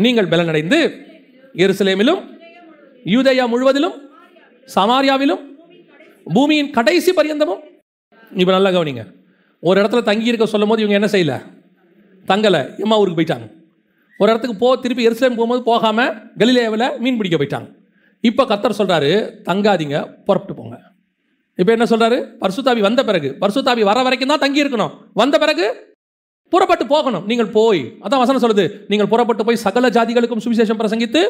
நீங்கள் பலனடைந்து எருசலேமிலும் யூதேயா முழுவதிலும் சமாரியாவிலும் பூமியின் கடைசி பரியந்தமும். இப்போ நல்லா கவனிங்க. ஒரு இடத்துல தங்கி இருக்க சொல்லும் போது இவங்க என்ன செய்யல? தங்கலை, எம்மா ஊருக்கு போயிட்டாங்க. ஒரு இடத்துக்கு திருப்பி எருசலேம் போகும்போது போகாமல் கலிலேயாவில் மீன் பிடிக்க போயிட்டாங்க. இப்போ கர்த்தர் சொல்கிறாரு தங்காதீங்க, புறப்பட்டு போங்க. இப்போ என்ன சொல்கிறாரு? பரிசுத்தாவி வந்த பிறகு, பரிசுத்தாவி வர வரைக்கும் தான் தங்கி இருக்கணும். வந்த பிறகு புறப்பட்டு போகணும். நீங்கள் போய், அதான் வசனம் சொல்லுது, நீங்கள் புறப்பட்டு போய் சகல ஜாதிகளுக்கும் சுவிசேஷம் பிரசங்கித்து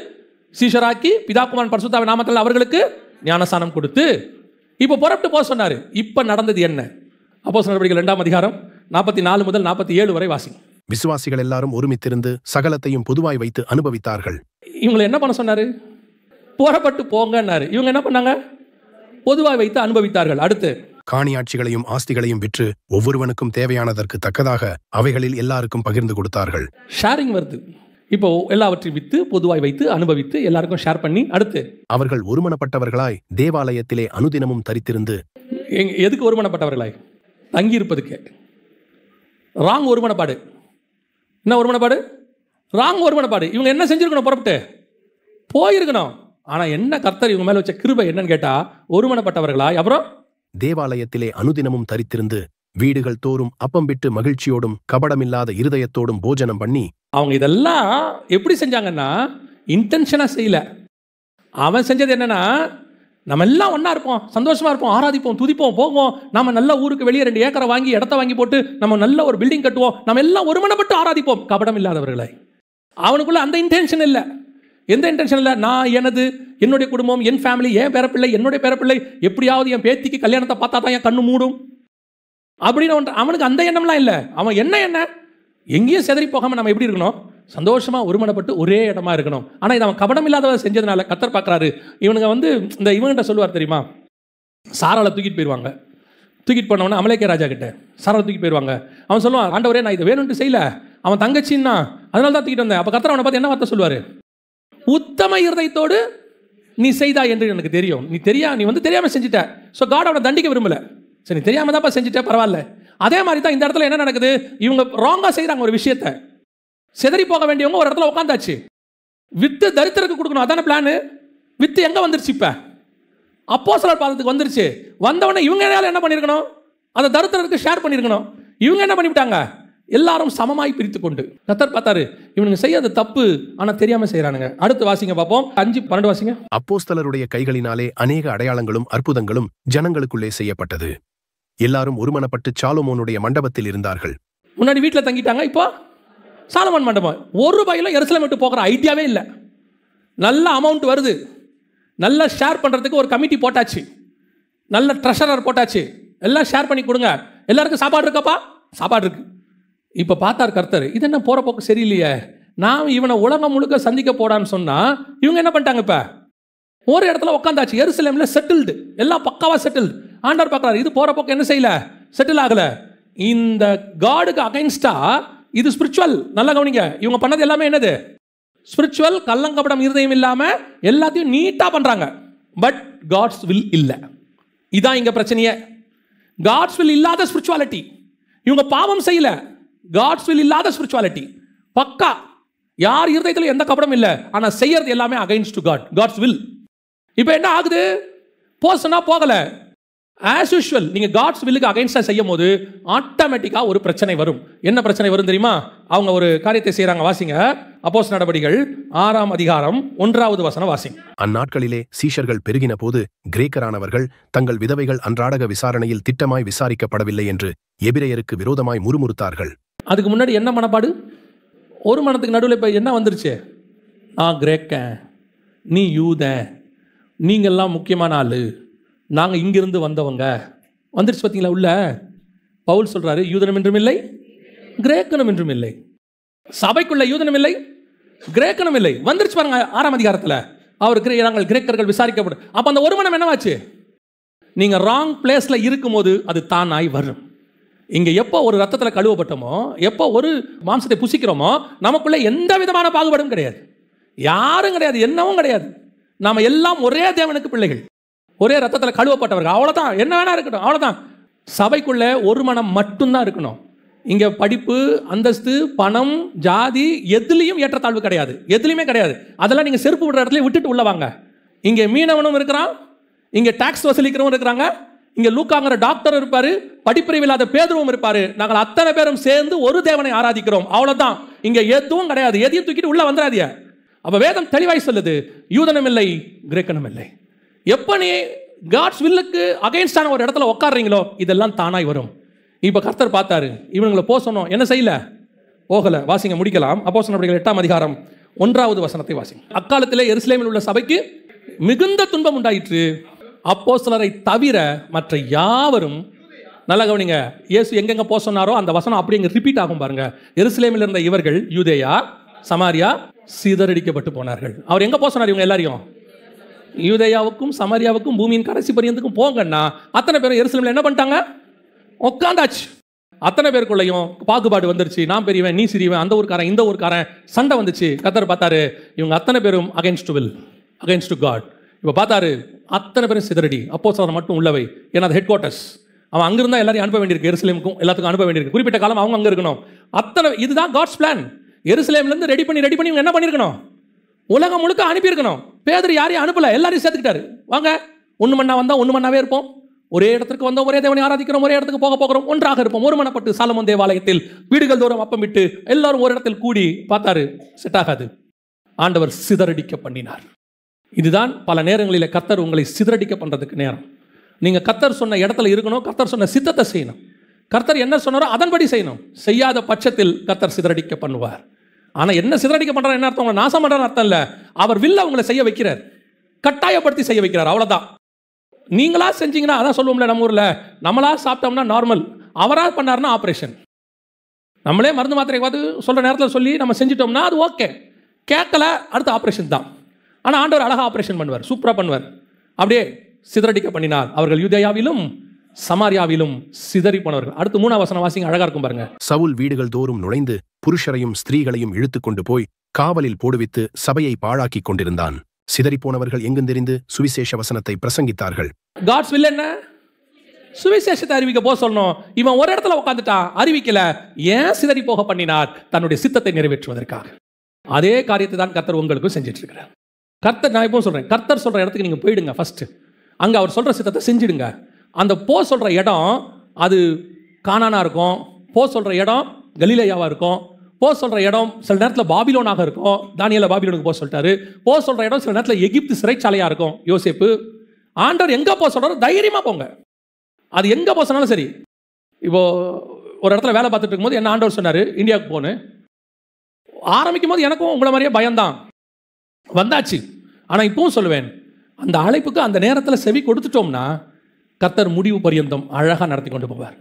சீஷராக்கி பிதாக்குமாரன் பரிசுத்தாவி நாமத்தில் அவர்களுக்கு ஞானஸ்நானம் கொடுத்து. இப்போ புறப்பட்டு போக சொன்னார். இப்போ நடந்தது என்ன? அப்போஸ்தலர் நடவடிக்கைகள் 2ஆம் அதிகாரம் 44 முதல் 47 வரை வாசிங்க. விசுவாசிகள் எல்லாரும் ஒருமித்திருந்து சகலத்தையும் பொதுவாய் வைத்து அனுபவித்தார்கள். இவங்களை என்ன பண்ண சொன்னாரு? புறப்பட்டு போங்கன்னாரு. இவங்க என்ன பண்ணாங்க? பொதுவாய் வைத்து அனுபவித்தார்கள். அடுத்து காணியாட்சிகளையும் ஆஸ்திகளையும் விற்று ஒவ்வொருவனுக்கும் தேவையானதற்கு தக்கதாக அவைகளில் எல்லாருக்கும் பகிர்ந்து கொடுத்தார்கள். ஷேரிங் வருது. இப்போ எல்லாவற்றையும் வித்து பொதுவாய் வைத்து அனுபவித்து எல்லாருக்கும் ஷேர் பண்ணி. அடுத்து அவர்கள் ஒருமனப்பட்டவர்களாய் தேவாலயத்திலே அனுதினமும் தரித்திருந்து. எதுக்கு ஒருமனப்பட்டவர்களாய்? தங்கி இருப்பதுக்கு. ராங் ஒருமனப்பாடு. என்ன ஒருமனப்பாடு? ராங் ஒருமனப்பாடு. இவங்க என்ன செஞ்சிருக்கணும்? புறப்பட்டு போயிருக்கணும். ஆனால் என்ன கர்த்தர் இவங்க மேலே வச்ச கிருபை என்னன்னு கேட்டால் ஒருமனப்பட்டவர்களாய் அப்புறம் தேவாலயத்திலே அனுதினமும் தரித்திருந்து வீடுகள் தோறும் அப்பம் விட்டு மகிழ்ச்சியோடும் கபடமில்லாத இருதயத்தோடும் போஜனம் பண்ணி. அவங்க இதெல்லாம் எப்படி செஞ்சாங்கன்னா இன்டென்ஷனாக செய்யல. அவன் செஞ்சது என்னன்னா, நம்ம எல்லாம் ஒன்றா இருப்போம், சந்தோஷமாக இருப்போம், ஆராதிப்போம், துதிப்போம், போவோம், நம்ம நல்ல ஊருக்கு வெளியே 2 ஏக்கரை வாங்கி இடத்த வாங்கி போட்டு நம்ம நல்ல ஒரு பில்டிங் கட்டுவோம், நம்ம எல்லாம் ஒருமனப்பட்டு ஆராதிப்போம். கபடம் இல்லாதவர்களை. அவனுக்குள்ள அந்த இன்டென்ஷன் இல்லை. எந்த இன்டென்ஷன் இல்லை? நான் என்னுடைய குடும்பம், என் ஃபேமிலி, என் பேரப்பிள்ளை, என்னுடைய பேரப்பிள்ளை, எப்படியாவது என் பேத்திக்கு கல்யாணத்தை பார்த்தா தான் என் கண்ணு மூடும் அப்படின்னு அவனுக்கு அந்த எண்ணம்லாம் இல்லை. அவன் என்ன எங்கேயும் செதறி போகாமல் நம்ம எப்படி இருக்கணும்? சந்தோஷமாக ஒருமனப்பட்டு ஒரே இடமா இருக்கணும். ஆனால் இது அவன் கபடம் இல்லாதவரை செஞ்சதுனால கர்த்தர் பார்க்குறாரு. இவனுங்க இந்த இவன்கிட்ட சொல்லுவார் தெரியுமா? சாராளை தூக்கிட்டு போயிடுவாங்க. தூக்கிட்டு போனவொன்னே அமலேக்கே ராஜா கிட்ட சாராளை தூக்கிட்டு போயிடுவாங்க. அவன் சொல்லுவான், ஆண்டவரே நான் இதை வேணும்ட்டு செய்யல, அவன் தங்கச்சின்னா அதனால தான் தூக்கிட்டு வந்தேன். அப்போ கர்த்தர் அவனை பார்த்து என்ன வார்த்தை சொல்லுவார்? உத்தம இருதயத்தோடு நீ செய்தா என்று எனக்கு தெரியும். நீ தெரியாமல் செஞ்சுட்ட. ஸோ காட் அவனை தண்டிக்க விரும்பல. சரி தெரியாம தான்ப்பா செஞ்சுட்டே, பரவாயில்ல. அதே மாதிரி தான் இந்த இடத்துல என்ன நடக்குது, இவங்க ராங்கா செய்யறாங்க ஒரு விஷயத்தை. சிதறி போக வேண்டியவங்க ஒரு இடத்துல உட்காந்தாச்சு. வித்து தரித்திரருக்கு கொடுக்கணும், அதான பிளான். வித்து எங்க வந்துருச்சு? இப்ப அப்போஸ்தலர் பாதத்துக்கு வந்துருச்சு. வந்தவொடனே இவங்க என்ன பண்ணிருக்கணும், அதை தரித்திரருக்கு ஷேர் பண்ணிருக்கணும். இவங்க என்ன பண்ணிவிட்டாங்க, எல்லாரும் சமமாய் பிரித்து கொண்டு. கர்த்தர் பார்த்தாரு, இவனுங்க செய்யாத தப்பு, ஆனா தெரியாம செய்யறானுங்க. அடுத்து வாசிங்க பார்ப்போம், 5:12 வாசிங்க. அப்போஸ்தலருடைய கைகளினாலே அநேக அடையாளங்களும் அற்புதங்களும் ஜனங்களுக்குள்ளே செய்யப்பட்டது. எல்லாரும் ஒருமனப்பட்டு சாலமோனுடைய மண்டபத்தில் இருந்தார்கள். முன்னாடி வீட்டில் தங்கிட்டாங்க, இப்போ சாலமோன் மண்டபம். ஒரு பையிலும் எருசலேம் விட்டு போகிற ஐடியாவே இல்லை. நல்ல அமௌண்ட் வருது, நல்ல ஷேர் பண்ணுறதுக்கு ஒரு கமிட்டி போட்டாச்சு, நல்ல ட்ரெஷரர் போட்டாச்சு, எல்லாம் ஷேர் பண்ணி கொடுங்க, எல்லாருக்கும் சாப்பாடு இருக்கப்பா, சாப்பாடு இருக்கு. இப்போ பார்த்தார் கர்த்தர், இது என்ன போகிற போக்கு சரியில்லையே, நான் இவனை உலகம் முழுக்க சந்திக்க போடான்னு சொன்னால் இவங்க என்ன பண்ணிட்டாங்க, இப்போ ஒரு இடத்துல உட்காந்தாச்சு, எருசலேமில் செட்டில்டு, எல்லாம் பக்காவாக செட்டில்டு. ஆண்டவர் பார்க்குறாரு, இது போகிற போக்கு என்ன செய்யலை, செட்டில் ஆகலை. இந்த காடுக்கு அகைன்ஸ்டா இது ஸ்பிரிச்சுவல். நல்லா கவனிங்க, இவங்க பண்ணது எல்லாமே என்னது, ஸ்பிரிச்சுவல். கள்ளங்கபடம் இருதயம் இல்லாமல் எல்லாத்தையும் நீட்டாக பண்ணுறாங்க. பட் காட்ஸ் வில் இல்லை. இதான் இங்கே பிரச்சனையே. காட்ஸ் வில் இல்லாத ஸ்பிரிச்சுவாலிட்டி. இவங்க பாவம் செய்யல, காட்ஸ் வில் இல்லாத ஸ்பிரிச்சுவாலிட்டி பக்கா. யார் இருதயத்தில் எந்த கபடம் இல்லை, ஆனால் செய்யறது எல்லாமே against to God, God's will. இப்போ என்ன ஆகுது, போஸ்னா போகலை. ஆஸ் யூஷுவல் நீங்கள் காட்ஸ் வில்லுக்கு அகைன்ஸ்டாக செய்யும் போது ஆட்டோமேட்டிக்காக ஒரு பிரச்சனை வரும். என்ன பிரச்சனை வரும் தெரியுமா? அவங்க ஒரு காரியத்தை செய்கிறாங்க. வாசிங்க, அப்போஸ்தலர் நடபடிகள் 6ஆம் அதிகாரம் 1வது வசனம் வாசிங்க. அந்நாட்களிலே சீஷர்கள் பெருகின போது கிரேக்கரானவர்கள் தங்கள் விதவைகள் அன்றாடக விசாரணையில் திட்டமாய் விசாரிக்கப்படவில்லை என்று எபிரேயருக்கு விரோதமாய் முறுமுறுத்தார்கள். அதுக்கு முன்னாடி என்ன மனப்பாடு, ஒரு மனத்துக்கு நடுவில் இப்போ என்ன வந்துருச்சு, நான் கிரேக்கன், நீ யூதன், நீங்கள்லாம் முக்கியமான ஆள், நாங்கள் இங்கிருந்து வந்தவங்க வந்துருச்சு. பார்த்தீங்களா உள்ள? பவுல் சொல்கிறாரு, யூதனம் என்றும் இல்லை, கிரேக்கனும் என்றும் இல்லை. சபைக்குள்ள யூதனம் இல்லை, கிரேக்கனும் இல்லை. வந்துருச்சு பாருங்க 6ஆம் அதிகாரத்தில். நாங்கள் கிரேக்கர்கள் விசாரிக்கப்படும். அப்போ அந்த ஒரு மனம் என்னவாச்சு, நீங்கள் ராங் பிளேஸில் இருக்கும்போது அது தானாய் வரும். இங்கே எப்போ ஒரு ரத்தத்தில் கழுவப்பட்டோமோ, எப்போ ஒரு மாம்சத்தை புசிக்கிறோமோ, நமக்குள்ள எந்த விதமான பாகுபாடும் கிடையாது, யாரும் கிடையாது, என்னவும் கிடையாது. நாம் எல்லாம் ஒரே தேவனுக்கு பிள்ளைகள், ஒரே ரத்தத்தில் கழுவப்பட்டவர்கள். அவ்வளோதான், என்ன வேணா இருக்கட்டும், அவ்வளோதான். சபைக்குள்ள ஒரு மனம் மட்டும்தான் இருக்கணும். இங்கே படிப்பு, அந்தஸ்து, பணம், ஜாதி எதுலேயும் ஏற்றத்தாழ்வு கிடையாது, எதுலேயுமே கிடையாது. அதெல்லாம் நீங்கள் செருப்பு விடுற இடத்துல விட்டுட்டு உள்ள வாங்க. இங்கே மீனவனும் இருக்கிறான், இங்கே டாக்ஸ் வசூலிக்கிறவங்க இருக்கிறாங்க, இங்கே லூக்காங்கிற டாக்டர் இருப்பார், படிப்பறிவு இல்லாத பேதுருவும் இருப்பார். நாங்கள் அத்தனை பேரும் சேர்ந்து ஒரு தேவனை ஆராதிக்கிறோம், அவ்வளோதான். இங்கே எதுவும் கிடையாது, எதையும் தூக்கிட்டு உள்ள வந்துடாதீங்க. அப்போ வேதம் தெளிவாய் சொல்லுது, யூதனம் இல்லை, கிரேக்கனும் இல்லை. எப்போ நீ காட்ஸ் வில்லுக்கு அகைன்ஸ்டான ஒரு இடத்துல உட்காடுறீங்களோ இதெல்லாம் தானாய் வரும். இப்போ கர்த்தர் பார்த்தாரு, இவங்களை போக சொன்னோம், என்ன செய்யல, போகலை. வாசிங்க, முடிக்கலாம். அப்போஸ்தலர் நடபடிகள் 8ஆம் அதிகாரம் 1வது வசனத்தை வாசிங்க. அக்காலத்திலே எருசலேமில் உள்ள சபைக்கு மிகுந்த துன்பம் உண்டாயிற்று, அப்போஸ்தலரை தவிர மற்ற யாவரும். நல்லா கவனிங்க, இயேசு எங்கெங்க போக சொன்னாரோ அந்த வசனம் அப்படி எங்க ரிப்பீட் ஆகும் பாருங்க. எருசலேமில் இருந்த இவர்கள் யூதேயா, சமாரியா சிதறடிக்கப்பட்டு போனார்கள். அவர் எங்க போக சொன்னார், இவங்க எல்லாரையும் யூதேயாவுக்கும் சமாரியாவுக்கும் பூமியின் கடைசி பரியந்தக்கும் போங்கன்னா, அத்தனை பேரும் எருசலேமில் என்ன பண்ணிட்டாங்க, உட்காந்தாச்சு. அத்தனை பேருக்குள்ளையும் பாகுபாடு வந்துருச்சு. நான் பெரியவன், நீ சிறியவன், அந்த ஊர்க்காரன், இந்த ஊர்க்காரன், சண்டை வந்துச்சு. கர்த்தர் பார்த்தாரு, இவங்க அத்தனை பேரும் அகைன்ஸ்ட் வில், அகைன்ஸ்ட் காட். இப்போ பார்த்தாரு, அத்தனை பேரும் சிதறடி, அப்போஸ்தலர் மட்டும் உள்ளவை. ஏன்னா அது ஹெட் குவார்ட்டர்ஸ், அவன் அங்கிருந்தா எல்லாரையும் அனுப்ப வேண்டியிருக்கு, எருசலேமுக்கும் எல்லாத்துக்கும் அனுப்ப வேண்டியிருக்கு. குறிப்பிட்ட காலம் அவங்க அங்கே இருக்கணும். அத்தனை, இதுதான் காட்ஸ் பிளான். எருசலேம்லேருந்து ரெடி பண்ணி இவங்க என்ன பண்ணியிருக்கணும், உலகம் முழுக்க அனுப்பியிருக்கணும். பேதுரு யாரையும் அனுப்பல, எல்லாரையும் சேர்த்துக்கிட்டாரு. வாங்க, ஒன்று மண்ணா வந்தால் ஒன்று மண்ணாவே இருப்போம், ஒரே இடத்துக்கு வந்தோம், ஒரே தேவனை ஆராதிக்கிறோம், ஒரே இடத்துக்கு போக போகிறோம், ஒன்றாக இருப்போம். ஒரு மனப்பட்டு சாலமோன் தேவாலயத்தில் வீடுகள் தோறும் அப்பம் விட்டு எல்லாரும் ஒரு இடத்தில் கூடி பார்த்தாரு, செட் ஆகாது. ஆண்டவர் சிதறடிக்க பண்ணினார். இதுதான் பல நேரங்களில் கர்த்தர் உங்களை சிதறடிக்க பண்ணுறதுக்கு நேரம். நீங்கள் கர்த்தர் சொன்ன இடத்துல இருக்கணும், கர்த்தர் சொன்ன சித்தத்தை செய்யணும், கர்த்தர் என்ன சொன்னாரோ அதன்படி செய்யணும். செய்யாத பட்சத்தில் கர்த்தர் சிதறடிக்க பண்ணுவார். ஆனால் என்ன சிதறடிக்க பண்ணுறாரு, என்ன அர்த்தம், உங்களை நாசம் பண்ணுறான்னு அர்த்தம் இல்லை. அவர் வில்ல உங்களை செய்ய வைக்கிறார், கட்டாயப்படுத்தி செய்ய வைக்கிறார், அவ்வளோதான். நீங்களா செஞ்சீங்கன்னா, அதான் சொல்லுவோம்ல நம்ம ஊரில், நம்மளா சாப்பிட்டோம்னா நார்மல், அவராக பண்ணார்னா ஆப்ரேஷன். நம்மளே மருந்து மாத்திரை பார்த்து சொல்கிற நேரத்தில் சொல்லி நம்ம செஞ்சிட்டோம்னா அது ஓகே, கேட்கல அடுத்த ஆப்ரேஷன் தான். ஆனால் ஆண்டவர் அழகாக ஆப்ரேஷன் பண்ணுவார், சூப்பராக பண்ணுவார். அப்படியே சிதறடிக்க பண்ணினார். அவர்கள் யூதேயாவிலும் சமாரியாவிலும் சிதறி போனவர்கள். அடுத்து 3ஆம் வசனம் வாசிங்க, அழகா இருக்கும் பாருங்க. சவுல் வீடுகள் தோறும் நுழைந்து புருஷரையும் ஸ்திரீகளையும் இழுத்துக் கொண்டு போய் காவலில் போடுவித்து சபையை பாழாக்கி கொண்டிருந்தான். சிதறி போனவர்கள் எங்குந்தெரிந்து சுவிசேஷ வசனத்தை பிரசங்கித்தார்கள். காட்ஸ் வில் என்ன, சுவிசேஷத்தை அறிவிக்க போக சொல்லணும். இவன் ஒரு இடத்துல உட்காந்துட்டான், அறிவிக்கல. ஏன் சிதறி போக பண்ணினார்? தன்னுடைய சித்தத்தை நிறைவேற்றுவதற்காக. அதே காரியத்தை தான் கர்த்தர் உங்களுக்கும் செஞ்சுட்டு இருக்கிறார். கர்த்தர், நான் இப்போ சொல்றேன், கர்த்தர் சொல்ற இடத்துக்கு நீங்க போயிடுங்க. ஃபர்ஸ்ட் அங்க அவர் சொல்ற சித்தத்தை செஞ்சிடுங்க. அந்த போ சொல்ற இடம் அது கானானா இருக்கும், போ சொல்ற இடம் கலிலேயாவா இருக்கும், போ சொல்ற இடம் சில நேரத்தில் பாபிலோனாக இருக்கும். தானியேல பாபிலோனுக்கு போக சொல்லிட்டாரு. போ சொல்ற இடம் சில நேரத்தில் எகிப்து சிறைச்சாலையா இருக்கும். யோசேப்பு. ஆண்டவர் எங்க போக சொல்றாரு, தைரியமா போங்க. அது எங்க போக சொன்னாலும் சரி. இப்போ ஒரு இடத்துல வேலை பார்த்துட்டு இருக்கும்போது என்ன ஆண்டவர் சொன்னாரு, இந்தியாவுக்கு போன்னு. ஆரம்பிக்கும் போது எனக்கும் உங்களை மாதிரியே பயம்தான் வந்தாச்சு. ஆனால் இப்பவும் சொல்லுவேன், அந்த அழைப்புக்கு அந்த நேரத்தில் செவி கொடுத்துட்டோம்னா கர்த்தர் முடிவு பரியந்தம் அழகாக நடத்தி கொண்டு போவார்.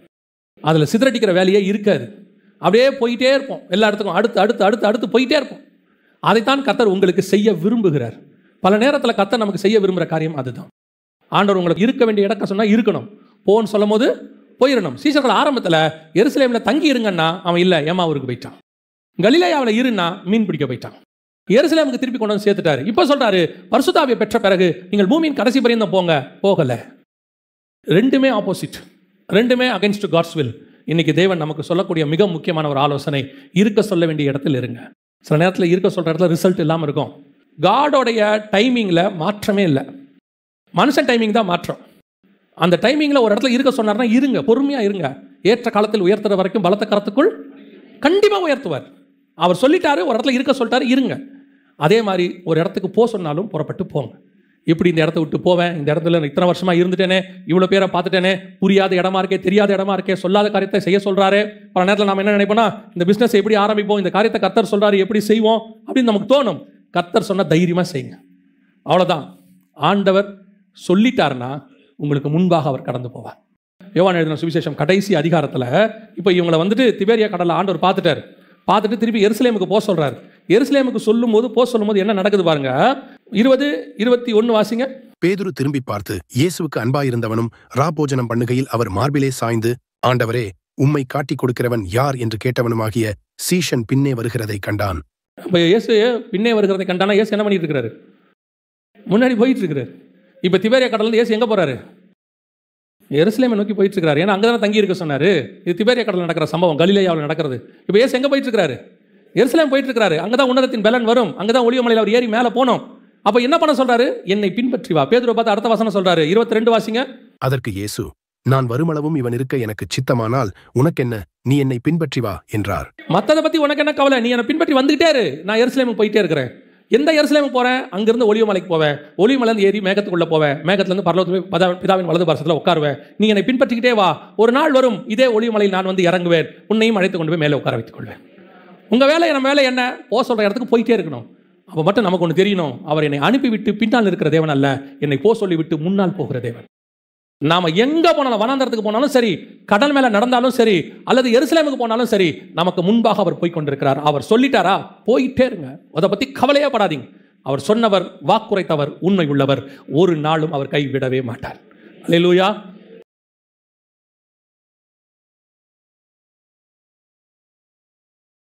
அதில் சிதறடிக்கிற வேலையே இருக்காது. அப்படியே போயிட்டே இருப்போம், எல்லா இடத்துக்கும் அடுத்து அடுத்து அடுத்து அடுத்து போயிட்டே இருப்போம். அதைத்தான் கர்த்தர் உங்களுக்கு செய்ய விரும்புகிறார். பல நேரத்தில் கர்த்தர் நமக்கு செய்ய விரும்புகிற காரியம் அதுதான். ஆண்டவர் உங்களுக்கு இருக்க வேண்டிய இடக்க சொன்னால் இருக்கணும், போன்னு சொல்லும் போது போயிடணும். சீசர்கள் ஆரம்பத்தில் எருசலேமில் தங்கி இருங்கன்னா அவன் இல்லை, ஏமாவூருக்கு போயிட்டான். கலிலேயாவில் இருன்னா மீன் பிடிக்க போயிட்டான். எருசலேமுக்கு திருப்பி கொண்டு வந்து சேர்த்துட்டாரு. இப்போ சொல்றாரு, பரிசுத்தாவியை பெற்ற பிறகு நீங்கள் பூமியின் கடைசி பரியந்தம் போங்க. போகல. ரெண்டுமே ஆப்போசிட், ரெண்டுமே அகைன்ஸ்ட் காட்ஸ் வில். இன்னைக்கு தேவன் நமக்கு சொல்லக்கூடிய மிக முக்கியமான ஒரு ஆலோசனை, இருக்க சொல்ல வேண்டிய இடத்துல இருங்க. சில நேரத்தில் இருக்க சொல்ற இடத்துல ரிசல்ட் இல்லாமல் இருக்கும். காடோடைய டைமிங்கில் மாற்றமே இல்லை, மனுஷன் டைமிங் தான் மாற்றம். அந்த டைமிங்கில் ஒரு இடத்துல இருக்க சொன்னார்னா இருங்க, பொறுமையாக இருங்க. ஏற்ற காலத்தில் உயர்த்துற வரைக்கும் பலத்த கரத்துக்குள் கண்டிப்பாக உயர்த்துவார். அவர் சொல்லிட்டாரு, ஒரு இடத்துல இருக்க சொல்லிட்டாரு, இருங்க. அதே மாதிரி ஒரு இடத்துக்கு போக சொன்னாலும் புறப்பட்டு போங்க. இப்படி இந்த இடத்த விட்டு போவேன், இந்த இடத்துல இத்தனை வருஷமாக இருந்துட்டேனே, இவ்வளோ பேரை பார்த்துட்டேனே, புரியாத இடமா இருக்கே, தெரியாத இடமா இருக்கே, சொல்லாத காரியத்தை செய்ய சொல்கிறாரு. பல நேரத்தில் நம்ம என்ன நினைப்போம்னா, இந்த பிஸ்னஸ் எப்படி ஆரம்பிப்போம், இந்த காரியத்தை கர்த்தர் சொல்கிறாரு எப்படி செய்வோம் அப்படின்னு நமக்கு தோணும். கர்த்தர் சொன்னால் தைரியமாக செய்யுங்க, அவ்வளோதான். ஆண்டவர் சொல்லிட்டாருன்னா உங்களுக்கு முன்பாக அவர் கடந்து போவார். யோவான் எழுதின சுவிசேஷம் கடைசி அதிகாரத்தில் இப்போ இவங்களை வந்துட்டு திபேரியா கடலில் ஆண்டவர் பார்த்துட்டு திருப்பி எருசலேமுக்கு போக சொல்கிறார். எருசலேமுக்கு சொல்லும்போது போக சொல்லும்போது என்ன நடக்குது பாருங்க. 20-21 வாசிங்க. பேதுரு திரும்பி பார்த்து இயேசுவுக்கு அன்பாயிருந்தவனும் ராபோஜனம் பண்ணுகையில் அவர் மார்பிலே சாய்ந்து, ஆண்டவரே, உம்மை காட்டிக் கொடுக்கிறவன் யார் என்று கேட்டவனுமாகிய சீஷன் பின்னே வருகிறதை கண்டான். இப்போ இயேசு பின்னே வருகிறதை கண்டானா இயேசு என்ன பண்ணிட்டு இருக்கிறாரு, முன்னாடி போயிட்டு இருக்கிறார். இப்போ திபேரியா கடலில் இயேசு எங்கே போறாரு, எருசலேமை நோக்கி போயிட்டு இருக்காரு. ஏன்னா அங்கே தானே தங்கி இருக்க சொன்னாரு. இது திபேரியா கடலில் நடக்கிற சம்பவம், கலிலேயாவில் நடக்கிறது. இப்போ இயேசு எங்கே போயிட்டு இருக்காரு, எருசலேம் போயிட்டு இருக்காரு. அங்கே தான் உன்னதத்தின் பலன் வரும், அங்கே தான் ஒலிவமலையில் அவர் ஏறி மேலே போனோம். அப்போ என்ன பண்ண சொல்றாரு, என்னை பின்பற்றி வா. பேதுருவை பார்த்து அடுத்த வசனம் சொல்றாரு, 22 வாசிங்க. அதற்கு இயேசு, நான் வருமளவும் இவன் இருக்க எனக்கு சித்தமானால் உனக்கென்ன, நீ என்னை பின்பற்றி வா என்றார். மற்றதை பத்தி உனக்கு என்ன கவலை, நீ என்னை பின்பற்றி வந்துகிட்டே இரு. நான் எருசலேமுக்கு போயிட்டே இருக்கிறேன். எந்த எருசலேமுக்கு போறேன், அங்கிருந்து ஒலிவமலைக்கு போவேன், ஒலிவமலையிலிருந்து ஏறி மேகத்துக்குள்ள போவேன், மேகத்திலிருந்து பரலோகத்தில் பிதாவின் வலது பாரசத்தில் உட்காருவேன். நீ என்னை பின்பற்றிக்கிட்டே வா. ஒரு நாள் வரும், இதே ஒலிவமலையில் நான் வந்து இறங்குவேன், உன்னையும் அழைத்து கொண்டு போய் மேலே உட்கார வைத்துக் கொள்வேன். உங்க வேலை, நம்ம வேலை என்ன, போக சொல்ற இடத்துக்கு போயிட்டே இருக்கணும். அப்போ மட்டும் நமக்கு ஒன்று தெரியணும், அவர் என்னை அனுப்பிவிட்டு பின்னால் இருக்கிற தேவன் அல்ல, என்னை போக சொல்லி விட்டு முன்னால் போகிற தேவன். நாம எங்க போனாலும், வனாந்தரத்துக்கு போனாலும் சரி, கடல் மேல நடந்தாலும் சரி, அல்லது எருசலேமுக்கு போனாலும் சரி, நமக்கு முன்பாக அவர் போய் கொண்டிருக்கிறார். அவர் சொல்லிட்டாரா, போயிட்டே இருங்க. அதை பத்தி கவலையே படாதீங்க. அவர் சொன்னவர், வாக்குரைத்தவர், உண்மை உள்ளவர். ஒரு நாளும் அவர் கைவிடவே மாட்டார். அல்லேலூயா.